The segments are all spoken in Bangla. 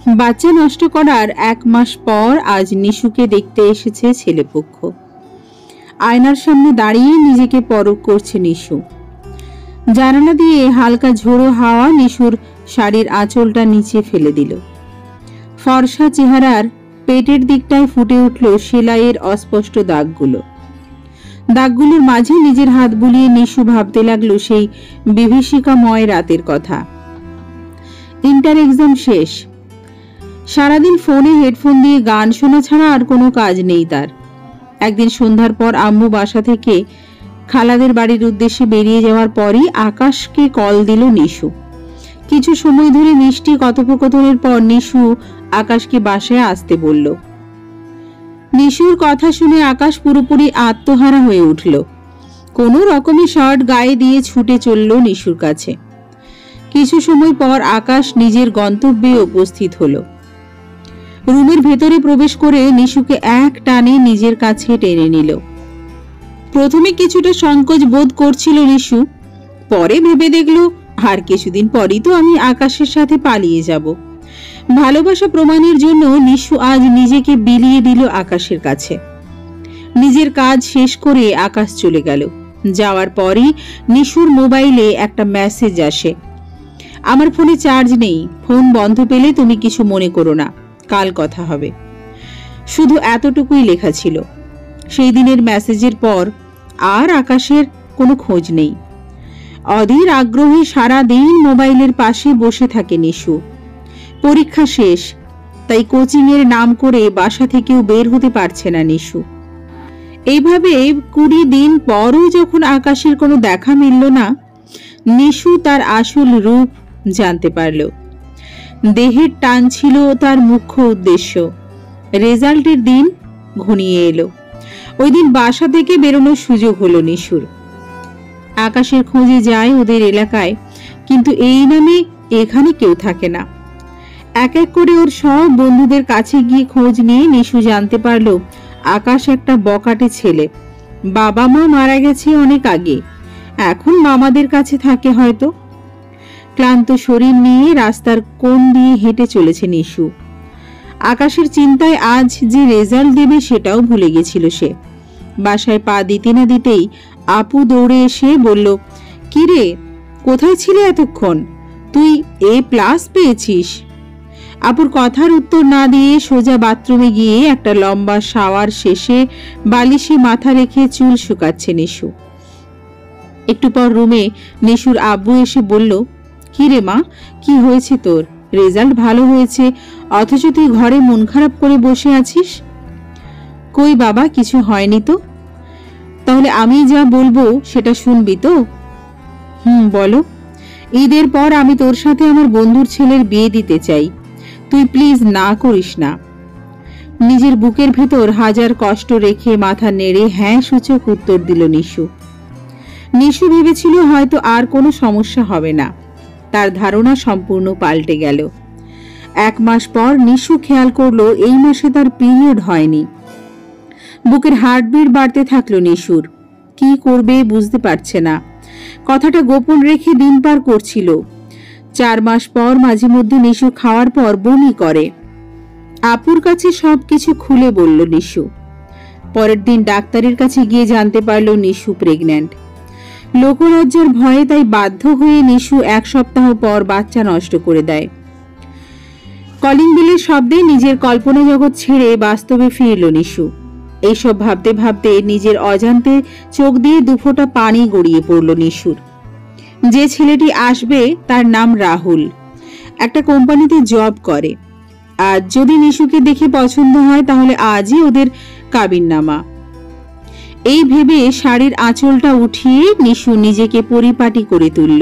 বাচ্চা নষ্ট করার 1 মাস পর আজ নিশুকে দেখতে এসেছে ছেলেপক্ষ। আয়নার সামনে দাঁড়িয়ে নিজেকে পরখ করছে নিশু। জানালা দিয়ে হালকা ঝোড়ো হাওয়া নিশুর শাড়ির আঁচলটা নিচে ফেলে দিল। ফর্সা চেহারার পেটের দিকটায় ফুটে উঠল সেলাইয়ের অস্পষ্ট দাগগুলোর মাঝে নিজের হাত বুলিয়ে নিশু ভাবতে লাগলো সেই বিভীষিকাময় রাতের কথা। ইন্টার এক্সাম শেষ। সারাদিন ফোনে হেডফোন দিয়ে গান শোনা ছাড়া আর কোনো কাজ নেই তার। একদিন সন্ধ্যার পর আম্মু বাসা থেকে খালাদের বাড়ির উদ্দেশ্যে বেরিয়ে যাওয়ার পরই আকাশকে কল দিল নিশু। কিছু সময় ধরে মিষ্টি কথোপকথনের পর নিশু আকাশকে বাসায় আসতে বলল। নিশুর কথা শুনে আকাশ পুরোপুরি আত্মহারা হয়ে উঠল। কোনো রকমে শার্ট গায়ে দিয়ে ছুটে চলল নিশুর কাছে। কিছু সময় পর আকাশ নিজের গন্তব্যে উপস্থিত হলো। রুমের ভেতরে প্রবেশ করে নিশুকে এক টানে নিজের কাছে টেনে নিল। প্রথমে কিছুটা সংকোচ বোধ করছিল নিশু, পরে ভেবে দেখল আর কিছুদিন পরই তো আমি আকাশের সাথে পালিয়ে যাব। ভালোবাসা প্রমাণের জন্য নিশু আজ নিজেকে বিলিয়ে দিল আকাশের কাছে। নিজের কাজ শেষ করে আকাশ চলে গেল। যাওয়ার পরই নিশুর মোবাইলে একটা মেসেজ আসে। আমার ফোনে চার্জ নেই, ফোন বন্ধ পেলে তুমি কিছু মনে করো না, কাল কথা হবে। শুধু এতটুকুই লেখা ছিল। সেই দিনের মেসেজের পর আর আকাশের কোনো খোঁজ নেই। অধীর আগ্রহে সারা দিন মোবাইলের পাশে বসে থাকে নিশু। পরীক্ষা শেষ, তাই কোচিং এর নাম করে বাসা থেকেও বের হতে পারছে না নিশু। এইভাবে 20 দিন পরও যখন আকাশের কোনো দেখা মিলল না, নিশু তার আসল রূপ জানতে পারল। দেহের টান ছিল তার মুখ্য উদ্দেশ্য। রেজাল্টের দিন ঘনিয়ে এলো। ওই দিন বাসা থেকে বেরোনোর সুযোগ হলো নিশুর। আকাশের খোঁজে যায় ওদের এলাকায়, কিন্তু এই নামে এখানে কেউ থাকে না। এক এক করে ওর সব বন্ধুদের কাছে গিয়ে খোঁজ নিয়ে নিশু জানতে পারল আকাশ একটা বকাটে ছেলে। বাবা মা মারা গেছে অনেক আগে, এখন মামাদের কাছে থাকে হয়তো। ক্লান্ত শরীর নিয়ে রাস্তার কোণ দিয়ে হেঁটে চলেছে নিশু। আকাশের চিন্তায় আজ যে রেজাল্ট দেবে সেটাও ভুলে গেছিল সে। বাসায় পা দিতে না দিতেই আপু দৌড়ে এসে বলল, কিরে কোথায় ছিলে এতক্ষণ? তুই A+ পেয়েছিস। আপুর কথার উত্তর না দিয়ে সোজা বাথরুমে গিয়ে একটা লম্বা শাওয়ার শেষে বালিশে মাথা রেখে চুল শুকাচ্ছে নিশু। একটু পর রুমে নিশুর আব্বু এসে বলল, কিরে মা, কি হয়েছে তোর? রেজাল্ট ভালো হয়েছে, অথচ তুই ঘরে মন খারাপ করে বসে আছিস। কই বাবা, কিছু হয়নি তো। তাহলে আমি যা বলবো সেটা শুনবি তো? বলো। ঈদের পর আমি তোর সাথে আমার বন্ধুর ছেলের বিয়ে দিতে চাই, তুই প্লিজ না করিস না। নিজের বুকের ভেতর হাজার কষ্ট রেখে মাথা নেড়ে হ্যাঁ সূচক উত্তর দিল নিশু। নিশু ভেবেছিল হয়তো আর কোনো সমস্যা হবে না। তার ধারণা সম্পূর্ণ পাল্টে গেল। 1 মাস পর নিশু খেয়াল করলো এই মাসে তার পিরিয়ড হয়নি। বুকের হার্টবিট বাড়তে থাকলো নিশুর। কি করবে বুঝতে পারছে না। কথাটা গোপন রেখে দিন পার করছিল। 4 মাস পর মাঝে মধ্যে নিশু খাওয়ার পর বমি করে। আপুর কাছে সবকিছু খুলে বলল নিশু। পরের দিন ডাক্তারের কাছে গিয়ে জানতে পারল নিশু প্রেগন্যান্ট। লোকলজ্জার ভয়ে তাই বাধ্য হয়ে নিশু 1 সপ্তাহ পর বাচ্চা নষ্ট করে দেয়। কলিং বেলের শব্দে নিজের কল্পনা জগৎ ছেড়ে বাস্তবে ফিরল নিশু। এইসব ভাবতে ভাবতে নিজের অজান্তে চোখ দিয়ে 2 ফোঁটা পানি গড়িয়ে পড়ল নিশুর। যে ছেলেটি আসবে তার নাম রাহুল, একটা কোম্পানিতে জব করে। আজ যদি নিশুকে দেখে পছন্দ হয় তাহলে আজই ওদের কাবিননামা। এই ভেবে শাড়ির আঁচলটা উঠিয়ে নিশু নিজেকে পরিপাটি করে তুলল।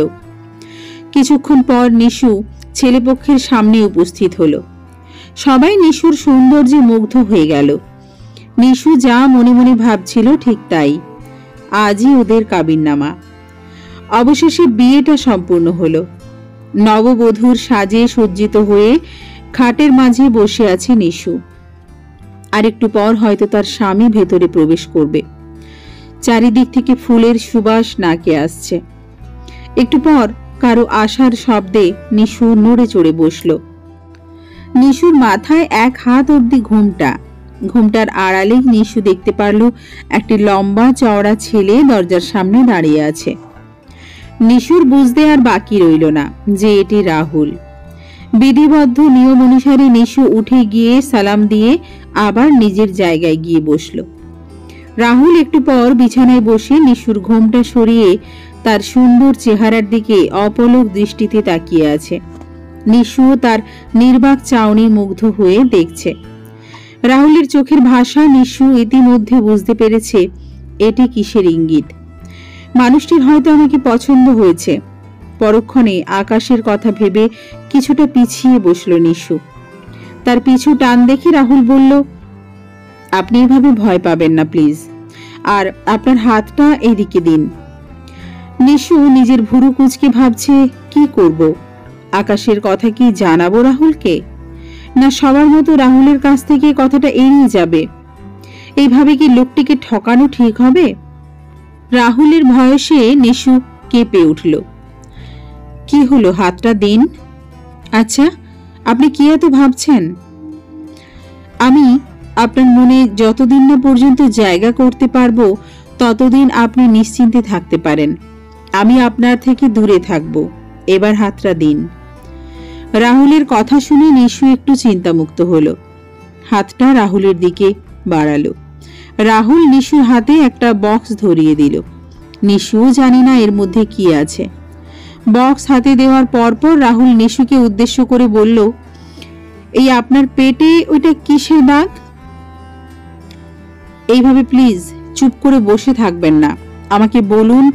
কিছুক্ষণ পর নিশু ছেলেপক্ষের সামনে উপস্থিত হলো। সবাই নিশুর সৌন্দর্যে মুগ্ধ হয়ে গেল। নিশু যা মনে মনে ভাবছিল ঠিক তাই, আজই ওদের কাবিননামা। অবশেষে বিয়েটা সম্পূর্ণ হলো। নববধূর সাজে সজ্জিত হয়ে খাটের মাঝে বসে আছে নিশু। আর একটু পর হয়তো তার স্বামী ভেতরে প্রবেশ করবে। চারিদিক থেকে ফুলের সুবাস নাকে আসছে। একটু পর কারো আসার শব্দে নিশু নড়ে চড়ে বসল। নিশুর মাথায় এক হাত অবধি ঘোমটা। ঘোমটার আড়ালে নিশু দেখতে পারল একটি লম্বা চওড়া ছেলে দরজার সামনে দাঁড়িয়ে আছে। নিশুর বুঝতে আর বাকি রইল না যে এটি রাহুল। বিধিবদ্ধ নিয়ম অনুসারে নিশু উঠে গিয়ে সালাম দিয়ে আবার নিজের জায়গায় গিয়ে বসল। রাহুল একটু পর বিছানায় বসে নিশুর ঘোমটা সরিয়ে তার সুন্দর চেহারার দিকে অপলক দৃষ্টিতে তাকিয়ে আছে। নিশুও তার নির্বাক চাউনি মুগ্ধ হয়ে দেখছে। রাহুলের চোখের ভাষা নিশু ইতিমধ্যে বুঝতে পেরেছে এটি কিসের ইঙ্গিত। মানুষটির হয়তো আমাকে পছন্দ হয়েছে। পরক্ষণে আকাশের কথা ভেবে কিছুটা পিছিয়ে বসল নিশু। তার পিছু টান দেখে রাহুল বলল, আপনি এভাবে ভয় পাবেন না প্লিজ, আর আপনার হাতটা এদিকে দিন। নিশু নিজের ভুরু কুঁচকে ভাবছে কি করব। আকাশের কথা কি জানাবো রাহুলকে, না সবার মতো রাহুলের কাছ থেকে কথাটা এড়িয়ে যাবে? এইভাবে কি লোকটিকে ঠকানো ঠিক হবে? রাহুলের ভয়সে নিশু কেঁপে উঠল। কি হলো, হাতটা দিন। আচ্ছা, আপনি কি এত ভাবছেন? আমি আপনার মনে যতদিন না পর্যন্ত জায়গা করতে পারবো ততদিন আপনি নিশ্চিন্তে থাকতে পারেন। আমি আপনার থেকে দূরে থাকব। এবার হাতটা দিন। রাহুলের কথা শুনে নিশু একটু চিন্তামুক্ত হলো। হাতটা রাহুলের দিকে বাড়ালো। রাহুল নিশুর হাতে একটা বক্স ধরিয়ে দিল। নিশুও জানি না এর মধ্যে কি আছে। বক্স হাতে দেওয়ার পরপর রাহুল নিশুকে উদ্দেশ্য করে বলল, এই আপনার পেটে ওইটা কিসের দাগ? এইভাবে প্লিজ চুপ করে বসে থাকবেন না, আমাকে বলুন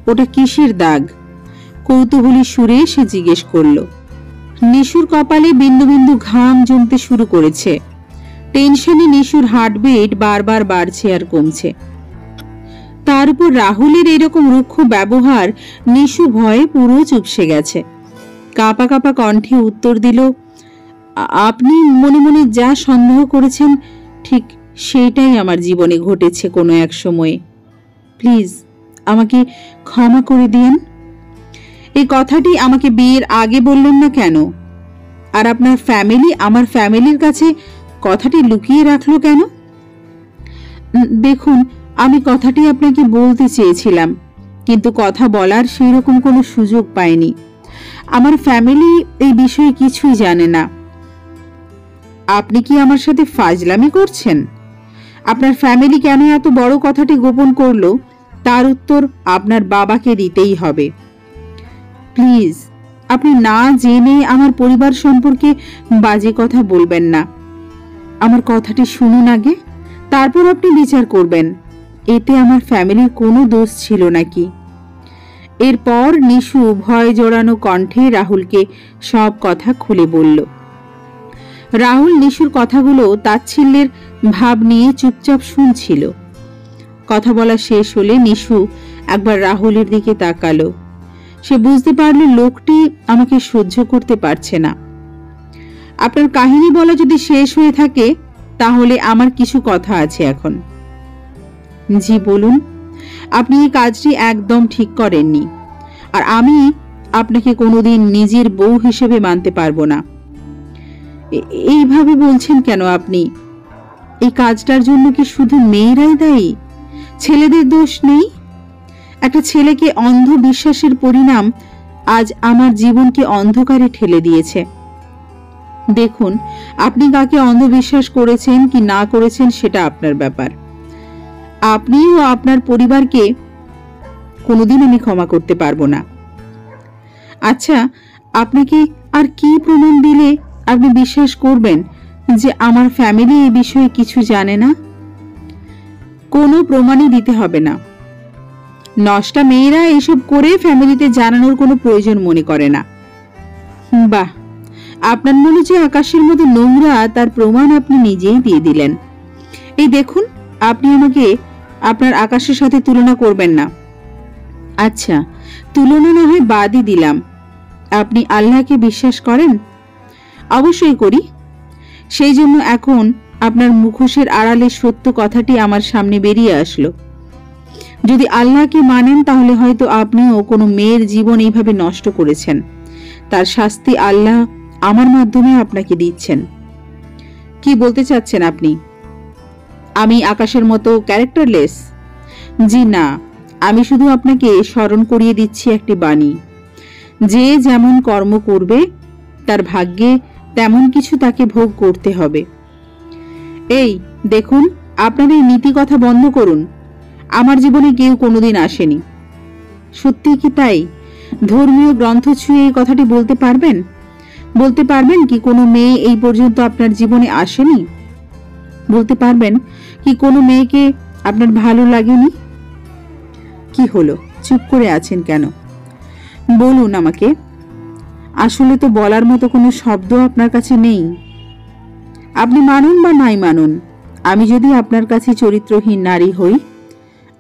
ওটা কিসের দাগ? কৌতূহলী সুরে সে জিজ্ঞেস করল। নিশুর কপালে বিন্দু বিন্দু ঘাম জমতে শুরু করেছে। টেনশনে নিশুর হার্টবিট বারবার বাড়ছে আর কমছে। তার উপর রাহুলের এরকম রুক্ষ ব্যবহার নিশু ভয়ে পুরো চুপসে গেছে। কাঁপা কাঁপা কণ্ঠে উত্তর দিল, আপনি মনে মনে যা সন্দেহ করেছেন ঠিক সেইটাই আমার জীবনে ঘটেছে কোনো এক সময়ে। প্লিজ আমাকে ক্ষমা করে দিন। এই কথাটি আমাকে বিয়ের আগে বললেন না কেন? আর আপনার ফ্যামিলি আমার ফ্যামিলির কাছে কথাটি লুকিয়ে রাখলো কেন? দেখুন, আমি কথাটি আপনাকে বলতে চেয়েছিলাম, কিন্তু কথা বলার সেই রকম কোনো সুযোগ পাইনি। আমার ফ্যামিলি এই বিষয়ে কিছুই জানে না। আপনি কি আমার সাথে ফাজলামি করছেন? আপনার ফ্যামিলি কেন এত বড় কথাটি গোপন করলো তার উত্তর আপনার বাবাকে দিতেই হবে। প্লিজ আপনি না জেনে আমার পরিবার সম্পর্কে বাজে কথা বলবেন না। আমার কথাটি শুনুন আগে, তারপর আপনি বিচার করবেন এতে আমার ফ্যামিলির কোনো দোষ ছিল নাকি। এরপর নিশু ভয় জড়ানো কণ্ঠে রাহুলকে সব কথা খুলে বলল। রাহুল নিশুর কথাগুলো তাচ্ছিল্যের ভাব নিয়ে চুপচাপ শুনছিল। কথা বলা শেষ হলে নিশু একবার রাহুলের দিকে তাকালো। সে বুঝতে পারল লোকটি আমাকে সহ্য করতে পারছে না। আপনার কাহিনী বলা যদি শেষ হয়ে থাকে তাহলে আমার কিছু কথা আছে এখন। জি বলুন। আপনি এই কাজটি একদম ঠিক করেননি, আর আমি আপনাকে কোনোদিন নিজের বউ হিসেবে মানতে পারবো না। এইভাবে বলছেন কেন আপনি? এই কাজটার জন্য কি শুধু মেয়েরাই দায়ী? ছেলেদের দোষ নেই? একটা ছেলেকে অন্ধ বিশ্বাসের পরিণাম আজ আমার জীবনকে অন্ধকারে ঠেলে দিয়েছে। দেখুন, আপনি কাকে অন্ধবিশ্বাস করেছেন কি না করেছেন সেটা আপনার ব্যাপার। আপনি ও আপনার পরিবারকে কোনোদিন আমি ক্ষমা করতে পারবো না। আচ্ছা, আপনাকে আর কি প্রমাণ দিলে আপনি বিশ্বাস করবেন যে আমার ফ্যামিলি এই বিষয়ে কিছু জানে না? কোনো প্রমাণই দিতে হবে না। নষ্টা মেয়েরা এসব করে ফ্যামিলিতে জানানোর কোনো প্রয়োজন মনে করে না। বাহ, আপনার মনে যে আকাশের মতো নোংরা তার প্রমাণ আপনি নিজেই দিয়ে দিলেন। এই দেখুন, আপনি আমাকে আপনার আকাশের সাথে তুলনা করবেন না। আচ্ছা, তুলনা না হয় বাদই দিলাম। আপনি আল্লাহকে বিশ্বাস করেন? অবশ্যই করি। সেই জন্য এখন আপনার মুখোশের আড়ালে সত্য কথাটি আমার সামনে বেরিয়ে আসলো। যদি আল্লাহকে মানেন তাহলে হয়তো আপনিও কোনো মেয়ের জীবন এইভাবে নষ্ট করেছেন। তার শাস্তি আল্লাহ আমার মাধ্যমে আপনাকে দিচ্ছেন। কি বলতে চাচ্ছেন আপনি? আমি আকাশের মতো ক্যারেক্টারলেস? জি না, আমি শুধু আপনাকে স্মরণ করিয়ে দিচ্ছি একটি বাণী, যে যেমন কর্ম করবে তার ভাগ্যে তেমন কিছু তাকে ভোগ করতে হবে। এই দেখুন, আপনার এই নীতি কথা বন্ধ করুন। আমার জীবনে কেউ কোনোদিন আসেনি। সত্যি কি তাই? ধর্মীয় গ্রন্থ ছুঁয়ে এই কথাটি বলতে পারবেন? বলতে পারবেন কি কোনো মেয়ে এই পর্যন্ত আপনার জীবনে আসেনি? বলতে পারবেন কি কোনো মেয়েকে আপনার ভালো লাগেনি? কি হলো, চুপ করে আছেন কেন? বলুন আমাকে। আসলে তো বলার মতো কোনো শব্দ আপনার কাছে নেই। আপনি মানুন বা নাই মানুন, আমি যদি আপনার কাছে চরিত্রহীন নারী হই,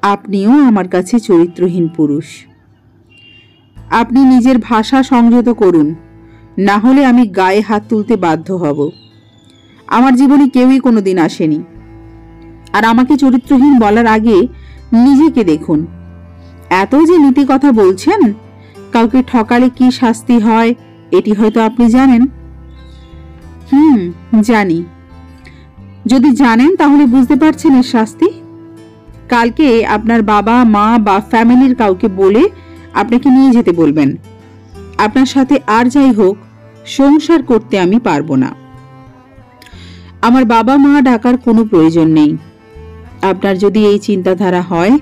আপনিও আমার কাছে চরিত্রহীন পুরুষ। আপনি নিজের ভাষা সংযত করুন, না হলে আমি গায়ে হাত তুলতে বাধ্য হব। আমার জীবনে কেউই কোনোদিন আসেনি। আর আমাকে চরিত্রহীন বলার আগে নিজেকে দেখুন। এত যে নীতি কথা বলছেন, কাউকে ঠকালে কি শাস্তি হয় এটি হয়তো আপনি জানেন। জানি। যদি জানেন তাহলে বুঝতে পারছেন এর শাস্তি। কালকে আপনার বাবা মা বা ফ্যামিলির কাউকে বলে আপনাকে নিয়ে যেতে বলবেন। আপনার সাথে আর যাই হোক, সংসার করতে আমি পারবো না। আমার বাবা মা ডাকার কোনো প্রয়োজন নেই। আপনার যদি এই চিন্তাধারা হয়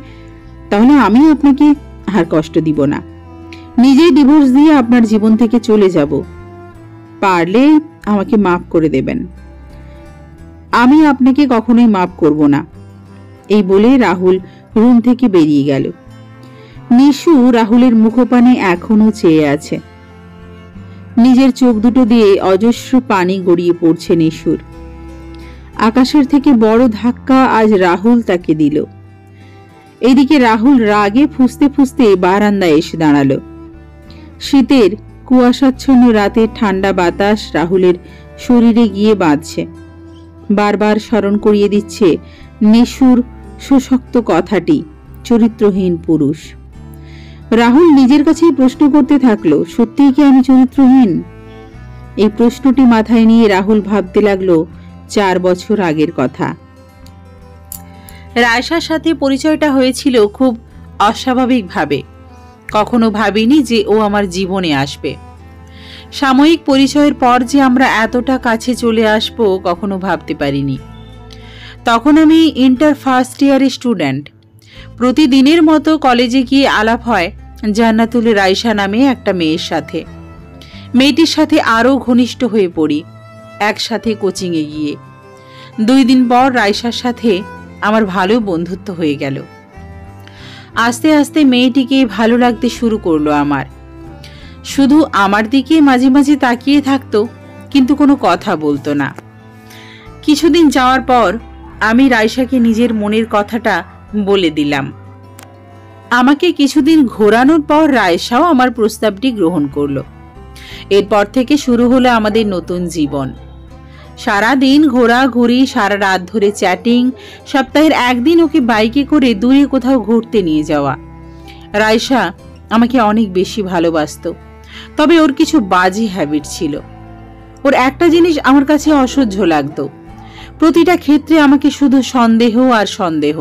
তাহলে আমি আপনাকে আর কষ্ট দিব না। নিজেই ডিভোর্স দিয়ে আপনার জীবন থেকে চলে যাব। পারলে আমাকে মাফ করে দেবেন। আমি আপনাকে কখনোই মাফ করব না। এই বলে রাহুল রুম থেকে বেরিয়ে গেল। নিশু রাহুলের মুখপানে এখনো চেয়ে আছে। নিজের চোখ দুটো দিয়ে অজস্র পানি গড়িয়ে পড়ছে নিশুর। আকাশের থেকে বড় ধাক্কা আজ রাহুল তাকে দিল। এদিকে রাহুল রাগে ফুঁসতে ফুঁসতে বারান্দায় এসে দাঁড়ালো। শীতের কুয়াশাচ্ছন্ন রাতের ঠান্ডা বাতাস রাহুলের শরীরে গিয়ে বাঁধছে। বারবার স্মরণ করিয়ে দিচ্ছে নিশুর সুশক্ত কথাটি, চরিত্রহীন পুরুষ। রাহুল নিজের কাছেই প্রশ্ন করতে থাকলো, সত্যিই কি আমি চরিত্রহীন? এই প্রশ্নটি মাথায় নিয়ে রাহুল ভাবতে লাগলো 4 বছর আগের কথা। রায়সার সাথে পরিচয়টা হয়েছিল খুব অস্বাভাবিকভাবে। কখনো ভাবিনি যে ও আমার জীবনে আসবে। সাময়িক পরিচয়ের পর যে আমরা এতটা কাছে চলে আসবো কখনো ভাবতে পারিনি। তখন আমি ইন্টার ফার্স্ট ইয়ারের স্টুডেন্ট। প্রতিদিনের মতো কলেজে গিয়ে আলাপ হয় জান্নাতুল রায়সা নামে একটা মেয়ের সাথে। মেয়েটির সাথে আরও ঘনিষ্ঠ হয়ে পড়ি একসাথে কোচিংয়ে গিয়ে। 2 দিন পর রায়সার সাথে আমার ভালো বন্ধুত্ব হয়ে গেল। আস্তে আস্তে মেয়েটিকে ভালো লাগতে শুরু করলো আমার। শুধু আমার দিকে মাঝে মাঝে তাকিয়ে থাকতো, কিন্তু কোনো কথা বলতো না। কিছুদিন যাওয়ার পর আমি রায়সাকে নিজের মনের কথাটা বলে দিলাম। আমাকে কিছুদিন ঘোরানোর পর রায়সাও আমার প্রস্তাবটি গ্রহণ করলো। এরপর থেকে শুরু হলো আমাদের নতুন জীবন। সারাদিন ঘোরাঘুরি, সারা রাত ধরে চ্যাটিং, সপ্তাহের একদিন ওকে বাইকে করে দূরে কোথাও ঘুরতে নিয়ে যাওয়া। রায়সা আমাকে অনেক বেশি ভালোবাসতো, তবে ওর কিছু বাজে হ্যাবিট ছিল। ওর একটা জিনিস আমার কাছে অসহ্য লাগতো, প্রতিটা ক্ষেত্রে আমাকে শুধু সন্দেহ আর সন্দেহ।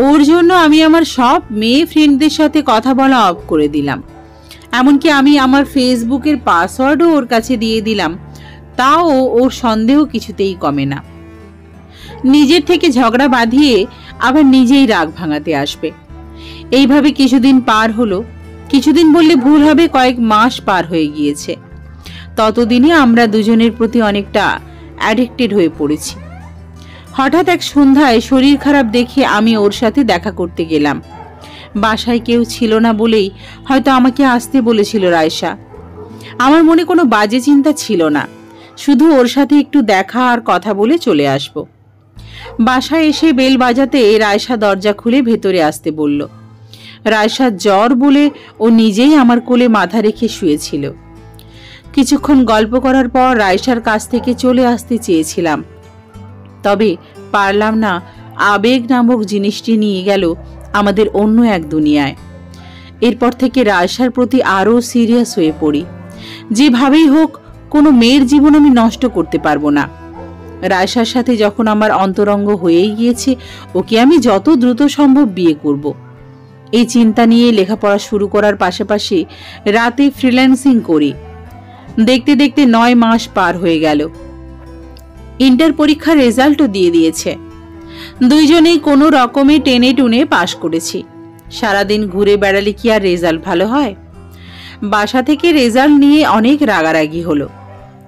ওর জন্য আমি আমার সব মেয়ে ফ্রেন্ডদের সাথে কথা বলা অফ করে দিলাম। এমনকি আমি আমার ফেসবুকের পাসওয়ার্ডও ওর কাছে দিয়ে দিলাম, তাও ওর সন্দেহ কিছুতেই কমে না। নিজের থেকে ঝগড়া বাঁধিয়ে আবার নিজেই রাগ ভাঙাতে আসবে। এইভাবে কিছুদিন পার হলো। কিছুদিন বললে ভুল হবে, কয়েক মাস পার হয়ে গিয়েছে। ততদিনে আমরা দুজনের প্রতি অনেকটা অ্যাডিক্টেড হয়ে পড়েছি। হঠাৎ এক সন্ধ্যায় শরীর খারাপ দেখে আমি ওর সাথে দেখা করতে গেলাম। বাসায় কেউ ছিল না বলেই হয়তো আমাকে আসতে বলেছিল রায়সা। আমার মনে কোনো বাজে চিন্তা ছিল না, শুধু ওর সাথে একটু দেখা আর কথা বলে চলে আসব। বাসায় এসে বেল বাজাতে রায়সা দরজা খুলে ভেতরে আসতে বলল। রায়সার জ্বর বলে ও নিজেই আমার কোলে মাথা রেখে শুয়েছিল। কিছুক্ষণ গল্প করার পর রায়সার কাছ থেকে চলে আসতে চেয়েছিলাম, তবে পারলাম না। আবেগ নামক জিনিসটি নিয়ে গেল আমাদের অন্য এক দুনিয়ায়। এরপর থেকে রায়সার প্রতি আরও সিরিয়াস হয়ে পড়ি। যেভাবেই হোক কোনো মেয়ের জীবন আমি নষ্ট করতে পারবো না। রায়সার সাথে যখন আমার অন্তরঙ্গ হয়েই গিয়েছে, ওকে আমি যত দ্রুত সম্ভব বিয়ে করব। এই চিন্তা নিয়ে লেখাপড়া শুরু করার পাশাপাশি রাতে ফ্রিল্যান্সিং করি। দেখতে দেখতে 9 মাস পার হয়ে গেল। ইন্টার পরীক্ষার রেজাল্টও দিয়ে দিয়েছে। দুইজনেই কোনো রকমে টেনে টুনে পাশ করেছি। সারাদিন ঘুরে বেড়ালে কি আর রেজাল্ট ভালো হয়? বাসা থেকে রেজাল্ট নিয়ে অনেক রাগারাগি হলো।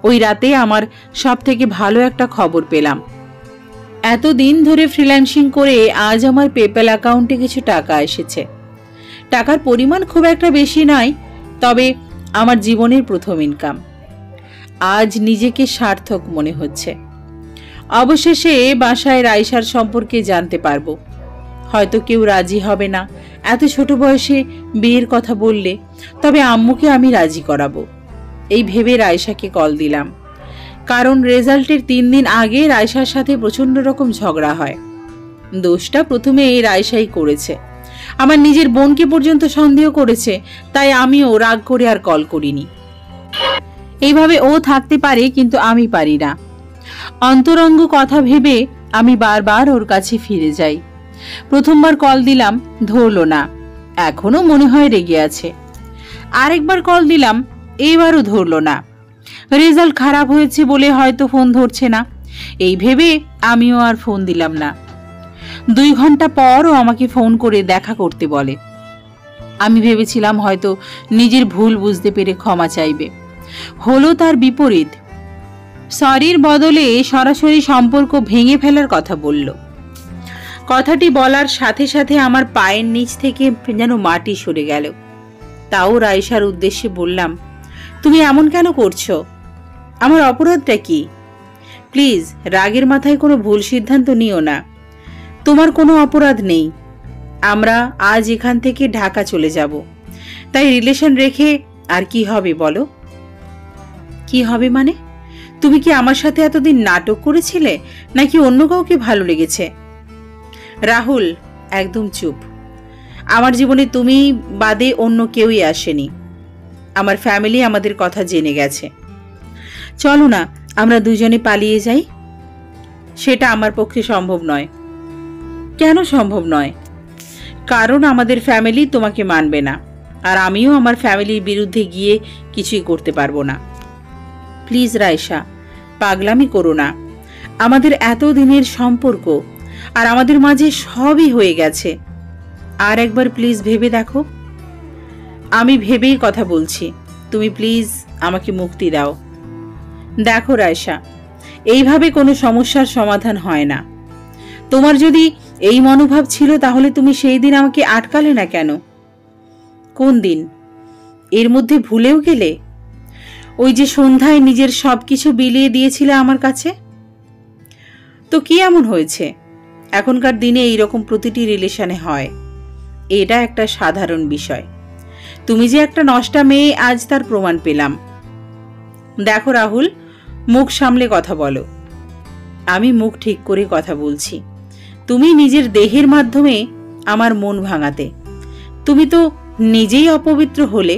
ওই রাতে আমার সব থেকে ভালো একটা খবর পেলাম। এতদিন ধরে ফ্রিল্যান্সিং করে আজ আমার পেপ্যাল অ্যাকাউন্টে কিছু টাকা এসেছে। টাকার পরিমাণ খুব একটা বেশি নয়, তবে আমার জীবনের প্রথম ইনকাম। আজ নিজেকে সার্থক মনে হচ্ছে। অবশেষে বাসায় রাইসার সম্পর্কে জানতে পারবো। হয়তো কেউ রাজি হবে না এত ছোট বয়সে বিয়ের কথা বললে, তবে আম্মুকে আমি রাজি করাবো। এই ভেবে রাইসাকে কল দিলাম, কারণ রেজাল্টের 3 দিন আগে রাইসার সাথে প্রচন্ড রকম ঝগড়া হয়। দোষটা প্রথমে এই রাইসাই করেছে। আমার নিজের বোনকে পর্যন্ত সন্দেহ করেছে, তাই আমিও রাগ করে আর কল করিনি। এইভাবে ও থাকতে পারে, কিন্তু আমি পারি না। অন্তরঙ্গ কথা ভেবে আমি বারবার ওর কাছে ফিরে যাই। প্রথমবার কল দিলাম, ধরলো না। এখনো মনে হয় রেগে আছে। আরেকবার কল দিলাম, এবারও ধরলো না। রেজাল্ট খারাপ হয়েছে বলে হয়তো ফোন ধরছে না। এই ভেবে আমিও আর ফোন দিলাম না। 2 ঘন্টা পরও আমাকে ফোন করে দেখা করতে বলে। আমি ভেবেছিলাম হয়তো নিজের ভুল বুঝতে পেরে ক্ষমা চাইবে। হলো তার বিপরীত। সরির বদলে সরাসরি সম্পর্ক ভেঙে ফেলার কথা বলল। কথাটি বলার সাথে সাথে আমার পায়ের নিচ থেকে যেন মাটি সরে গেল। তাও রাইসার উদ্দেশ্যে বললাম, তুমি এমন কেন করছো? আমার অপরাধটা কি? প্লিজ রাগের মাথায় কোনো ভুল সিদ্ধান্ত নিও না। তোমার কোনো অপরাধ নেই। আমরা আজ এখান থেকে ঢাকা চলে যাব। তাই রিলেশন রেখে আর কি হবে বলো? কি হবে মানে? তুমি কি আমার সাথে এতদিন নাটক করেছিলে, নাকি অন্য কাউকে ভালো লেগেছে? রাহুল, একদম চুপ। আমার জীবনে তুমি বাদে অন্য কেউই আসেনি। আমার ফ্যামিলি আমাদের কথা জেনে গেছে। চলো না, আমরা দুজনে পালিয়ে যাই। সেটা আমার পক্ষে সম্ভব নয়। কেন সম্ভব নয়? কারণ আমাদের ফ্যামিলি তোমাকে মানবে না, আর আমিও আমার ফ্যামিলির বিরুদ্ধে গিয়ে কিছুই করতে পারবো না। প্লিজ রাইসা, পাগলামি করো না। আমাদের এতদিনের সম্পর্ক, আর আমাদের মাঝে সবই হয়ে গেছে। আর একবার প্লিজ ভেবে দেখো। আমি ভেবেই কথা বলছি। তুমি প্লিজ আমাকে মুক্তি দাও। দেখো রাইসা, এইভাবে কোনো সমস্যার সমাধান হয় না। তোমার যদি এই মনোভাব ছিল, তাহলে তুমি সেই দিন আমাকে আটকালে না কেন? কোন দিন? এর মধ্যে ভুলেও গেলে? ওই যে সন্ধ্যায় নিজের সবকিছু বিলিয়ে দিয়েছিলে আমার কাছে। তো কি এমন হয়েছে? এখনকার দিনে এইরকম প্রতিটি রিলেশনে হয়। এটা একটা সাধারণ বিষয়। তুমি যে একটা নষ্টা মেয়ে, আজ তার প্রমাণ পেলাম। দেখো রাহুল, মুখ সামলে কথা বলো। আমি মুখ ঠিক করে কথা বলছি। তুমি নিজের দেহের মাধ্যমে আমার মন ভাঙাতে। তুমি তো নিজেই অপবিত্র হলে,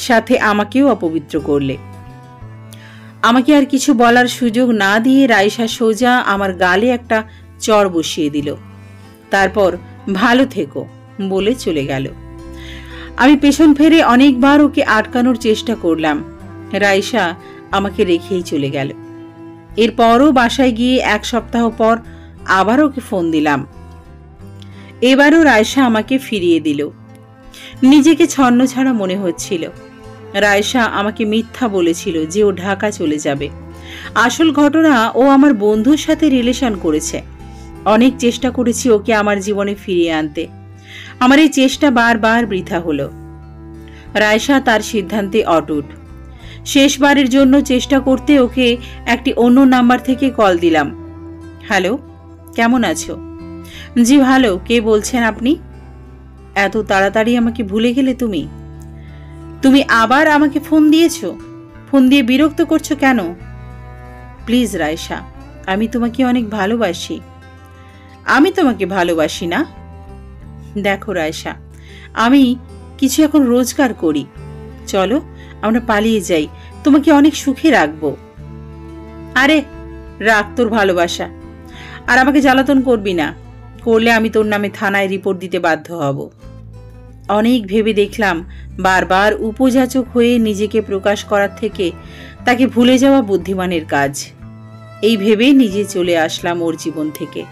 সাথে আমাকেও অপবিত্র করলে। আমাকে আর কিছু বলার সুযোগ না দিয়ে রাইসা সোজা আমার গালে একটা চড় বসিয়ে দিল। তারপর ভালো থেকো বলে চলে গেল। আমি পেছন ফিরে অনেকবার ওকে আটকানোর চেষ্টা করলাম। রাইসা আমাকে রেখেই চলে গেল। এরপরও বাসায় গিয়ে 1 সপ্তাহ পর আবার ওকে ফোন দিলাম। এবারও রাইসা আমাকে ফিরিয়ে দিল। নিজেকে ছন্নছাড়া মনে হচ্ছিল। রাইসা আমাকে মিথ্যা বলেছিল যে ও ঢাকা চলে যাবে। আসল ঘটনা, ও আমার বন্ধুর সাথে রিলেশন করেছে। অনেক চেষ্টা করেছি ওকে আমার জীবনে ফিরিয়ে আনতে। আমার এই চেষ্টা বারবার বৃথা হলো। রাইসা তার সিদ্ধান্তে অটুট। শেষবারের জন্য চেষ্টা করতে ওকে একটি অন্য নাম্বার থেকে কল দিলাম। হ্যালো, কেমন আছো? জি ভালো। কে বলছেন আপনি? এত তাড়াতাড়ি আমাকে ভুলে গেলে তুমি? তুমি আবার আমাকে ফোন দিয়েছো? ফোন দিয়ে বিরক্ত করছো কেন? প্লিজ রাইসা, আমি তোমাকে অনেক ভালোবাসি। আমি তোমাকে ভালোবাসি না? দেখো রাইসা, আমি কিছু এখন রোজগার করি। চলো আমরা পালিয়ে যাই, তোমাকে অনেক সুখে রাখবো। আরে রাখ তোর ভালোবাসা, আর আমাকে জ্বালাতন করবি না, করলে আমি তোর নামে থানায় রিপোর্ট দিতে বাধ্য হব। অনেক ভেবে দেখলাম বারবার উপযাচক হয়ে নিজেকে প্রকাশ করার থেকে তাকে ভুলে যাওয়া বুদ্ধিমানের কাজ। এই ভেবে নিজে চলে আসলাম ওর জীবন থেকে।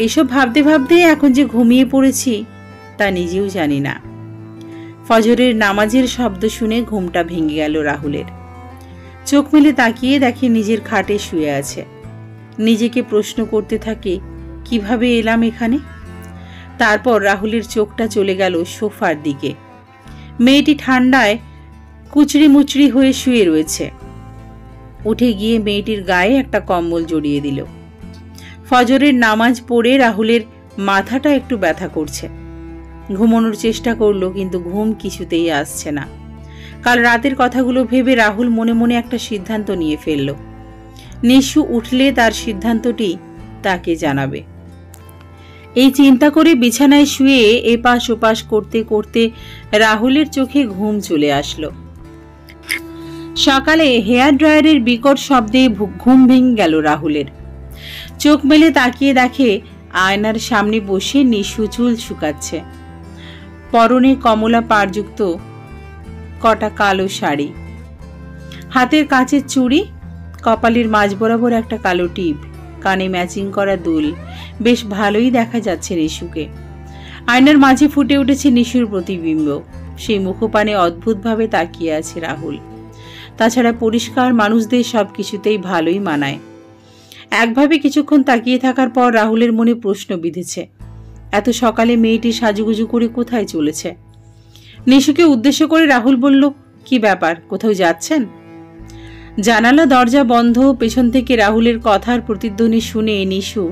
এসব ভাবতে ভাবতে এখন যে ঘুমিয়ে পড়েছি তা নিজেও জানি না। ফজরের নামাজের শব্দ শুনে ঘুমটা ভেঙে গেল রাহুলের। চোখ মেলে তাকিয়ে দেখে নিজের খাটে শুয়ে আছে। নিজেকে প্রশ্ন করতে থাকে, কিভাবে এলাম এখানে? তারপর রাহুলের চোখটা চলে গেল সোফার দিকে। মেয়েটি ঠান্ডায় কুচড়ি মুচড়ি হয়ে শুয়ে রয়েছে। উঠে গিয়ে মেয়েটির গায়ে একটা কম্বল জড়িয়ে দিল। ফজরের নামাজ পড়ে রাহুলের মাথাটা একটু ব্যথা করছে। ঘুমানোর চেষ্টা করলো, কিন্তু ঘুম কিছুতেই আসছে না। কাল রাতের কথাগুলো ভেবে রাহুল মনে মনে একটা সিদ্ধান্ত নিয়ে ফেলল। নিশু উঠলে তার সিদ্ধান্তটি তাকে জানাবে। এই চিন্তা করে বিছানায় শুয়ে এপাশ ওপাশ করতে করতে রাহুলের চোখে ঘুম চলে আসলো। সকালে হেয়ার ড্রায়ারের বিকট শব্দে ঘুম ভেঙে গেল রাহুলের। চোখ মেলে তাকিয়ে দেখে আয়নার সামনে বসে নিশু চুল শুকাচ্ছে। পরনে কমলা পাড়যুক্ত কটা কালো শাড়ি, হাতের কাচের চুড়ি, কপালের মাঝ বরাবর একটা কালো টিপ, কানে ম্যাচিং করা দুল। বেশ ভালোই দেখা যাচ্ছে নিশুকে। আয়নার মাঝে ফুটে উঠেছে নিশুর প্রতিবিম্ব। সেই মুখপানে অদ্ভুতভাবে তাকিয়ে আছে রাহুল। তাছাড়া পরিষ্কার মানুষদের সবকিছুতেই ভালোই মানায়। একভাবে কিছুক্ষণ তাকিয়ে থাকার পর রাহুলের মনে প্রশ্ন বিঁধেছে, এত সকালে মেয়েটি সাজুগুজু করে কোথায় চলেছে? নিশুকে উদ্দেশ্য করে রাহুল বলল, কি ব্যাপার, কোথাও যাচ্ছেন? জানালা দরজা বন্ধ। পেছন থেকে রাহুলের কথার প্রতিধ্বনি শুনে নিশু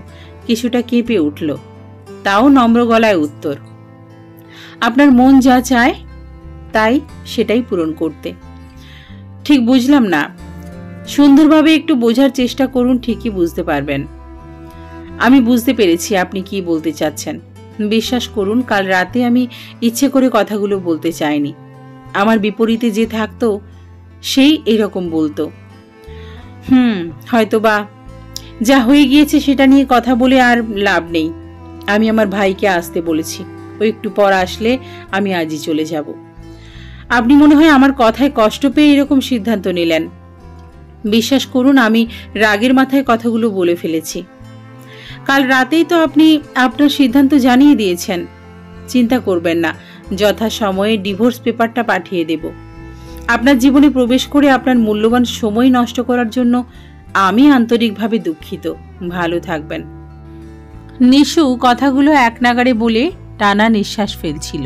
কিছুটা কেঁপে উঠল। তাও নম্র গলায় উত্তর, আপনার মন যা চায় তাই সেটাই পূরণ করতে। ঠিক বুঝলাম না, সুন্দরভাবে একটু বোঝার চেষ্টা করুন, ঠিকই বুঝতে পারবেন। আমি বুঝতে পেরেছি আপনি কি বলতে চাচ্ছেন। বিশ্বাস করুন, কাল রাতে আমি ইচ্ছে করে কথাগুলো বলতে চাইনি। আমার বিপরীতে যে থাকতো সেই এরকম বলতো। হয়তোবা যা হয়ে গিয়েছে সেটা নিয়ে কথা বলে আর লাভ নেই। আমি আমার ভাইকে আসতে বলেছি, ও একটু পর আসলে আমি আজই চলে যাব। আপনি মনে হয় আমার কথায় কষ্ট পেয়ে এরকম সিদ্ধান্ত নিলেন। বিশ্বাস করুন, আমি রাগের মাথায় কথাগুলো বলে ফেলেছি। কাল রাতেই তো আপনি আপনার সিদ্ধান্ত জানিয়ে দিয়েছেন। চিন্তা করবেন না, যথাসময়ে ডিভোর্স পেপারটা পাঠিয়ে দেব। আপনার জীবনে প্রবেশ করে আপনার মূল্যবান সময় নষ্ট করার জন্য আমি আন্তরিকভাবে দুঃখিত। ভালো থাকবেন। নিশু কথাগুলো এক নাগাড়ে বলে টানা নিঃশ্বাস ফেলছিল।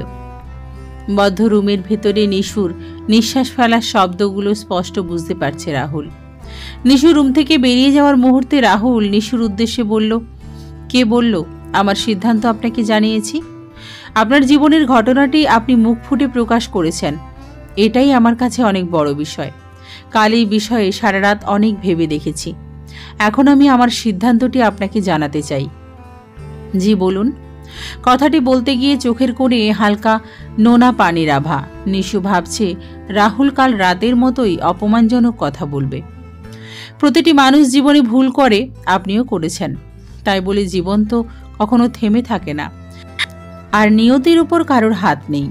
বদ্ধ রুমের ভেতরে নিশুর নিঃশ্বাস ফেলার শব্দগুলো স্পষ্ট বুঝতে পারছে রাহুল। নিশু রুম থেকে বেরিয়ে যাওয়ার মুহূর্তে রাহুল নিশুর উদ্দেশ্যে বলল, কে বলল আমার সিদ্ধান্ত আপনাকে জানিয়েছি? আপনার জীবনের ঘটনাটি আপনি মুখ ফুটে প্রকাশ করেছেন, এটাই আমার কাছে অনেক বড় বিষয়। কাল এই বিষয়ে সারা রাত অনেক ভেবে দেখেছি। এখন আমি আমার সিদ্ধান্তটি আপনাকে জানাতে চাই। জি বলুন। কথাটি বলতে গিয়ে চোখের কোণে হালকা নোনা পানির আভা। নিশু ভাবছে রাহুল কাল রাতের মতোই অপমানজনক কথা বলবে। প্রতিটি মানুষ জীবনে ভুল করে, আপনিও করেছেন। তাই বলে জীবন তো কখনো থেমে থাকে না, আর নিয়তির উপর কারোর হাত নেই।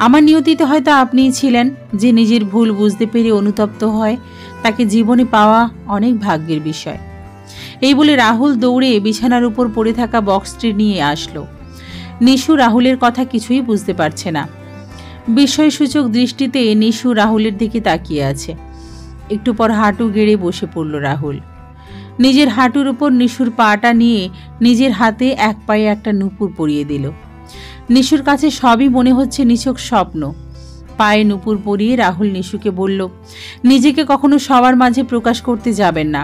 আমার নিয়তিতে হয়তো আপনিই ছিলেন যে নিজের ভুল বুঝতে পেরে অনুতপ্ত হয়। তাকে জীবনে পাওয়া অনেক ভাগ্যের বিষয়। এই বলে রাহুল দৌড়ে বিছানার উপর পড়ে থাকা বক্সটি নিয়ে আসলো। নিশু রাহুলের কথা কিছুই বুঝতে পারছে না। বিস্ময়সূচক দৃষ্টিতে নিশু রাহুলের দিকে তাকিয়ে আছে। একটু পর হাঁটু গেড়ে বসে পড়ল রাহুল। নিজের হাঁটুর উপর নিশুর পাটা নিয়ে নিজের হাতে এক পায়ে একটা নুপুর পরিয়ে দিল। নিশুর কাছে সবই মনে হচ্ছে নিছক স্বপ্ন। পায়ে নুপুর পরিয়ে রাহুল নিশুকে বলল, নিজেকে কখনো সবার মাঝে প্রকাশ করতে যাবেন না,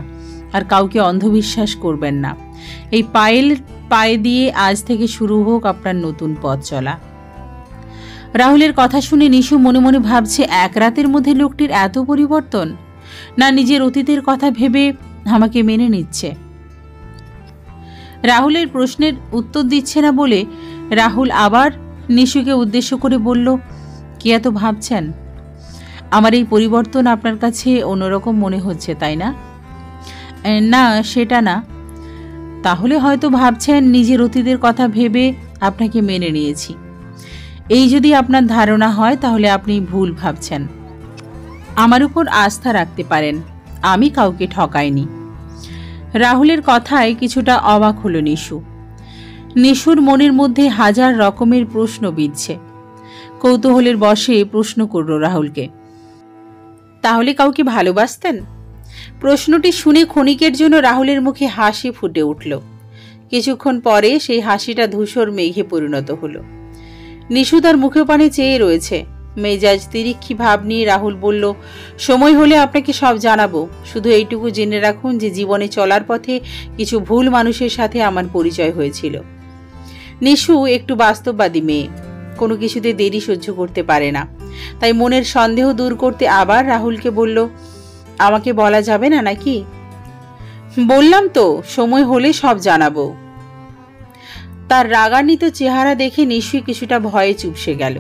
আর কাউকে অন্ধবিশ্বাস করবেন না। এই পায়ে দিয়ে আজ থেকে শুরু হোক আপনার নতুন পথ চলা। রাহুলের কথা শুনে নিশু মনে মনে ভাবছে, এক রাতের মধ্যে লোকটির এত পরিবর্তন, না নিজের অতীতের কথা ভেবে আমাকে মেনে নিচ্ছে। রাহুলের প্রশ্নের উত্তর দিচ্ছে না বলে রাহুল আবার নিশুকে উদ্দেশ্য করে বলল, কি এত ভাবছেন? আমার এই পরিবর্তন আপনার কাছে অন্যরকম মনে হচ্ছে, তাই না? না, সেটা না। তাহলে হয়তো ভাবছেন নিজের অতীতের কথা ভেবে আপনাকে মেনে নিয়েছি। এই যদি আপনার ধারণা হয় তাহলে আপনি ভুল ভাবছেন। আমার উপর আস্থা রাখতে পারেন, আমি কাউকে ঠকাইনি। রাহুলের কথায় কিছুটা অবাক হলো নিশু। নিশুর মনের মধ্যে হাজার রকমের প্রশ্ন বিঁধছে। কৌতূহলের বশে প্রশ্ন করল রাহুলকে, তাহলে কাউকে ভালোবাসতেন? প্রশ্নটি শুনে ক্ষণিকের জন্য রাহুলের মুখে হাসি ফুটে উঠল। কিছুক্ষণ পরে সেই হাসিটা ধূসর মেঘে পরিণত হলো। নিশু তার মুখে পানে চেয়ে রয়েছে। মেজাজ তিরিক্ষি ভাব নিয়ে রাহুল বলল, সময় হলে আপনাকে সব জানাবো। শুধু এইটুকু জেনে রাখুন যে জীবনে চলার পথে কিছু ভুল মানুষের সাথে আমার পরিচয় হয়েছিল। নিশু একটু বাস্তববাদী মেয়ে, কোনো কিছুতে দেরি সহ্য করতে পারে না। তাই মনের সন্দেহ দূর করতে আবার রাহুলকে বলল, আমাকে বলা যাবে না নাকি? বললাম তো, সময় হলে সব জানাবো। তার রাগান্বিত চেহারা দেখে নিশুই কিছুটা ভয়ে চুপসে গেল,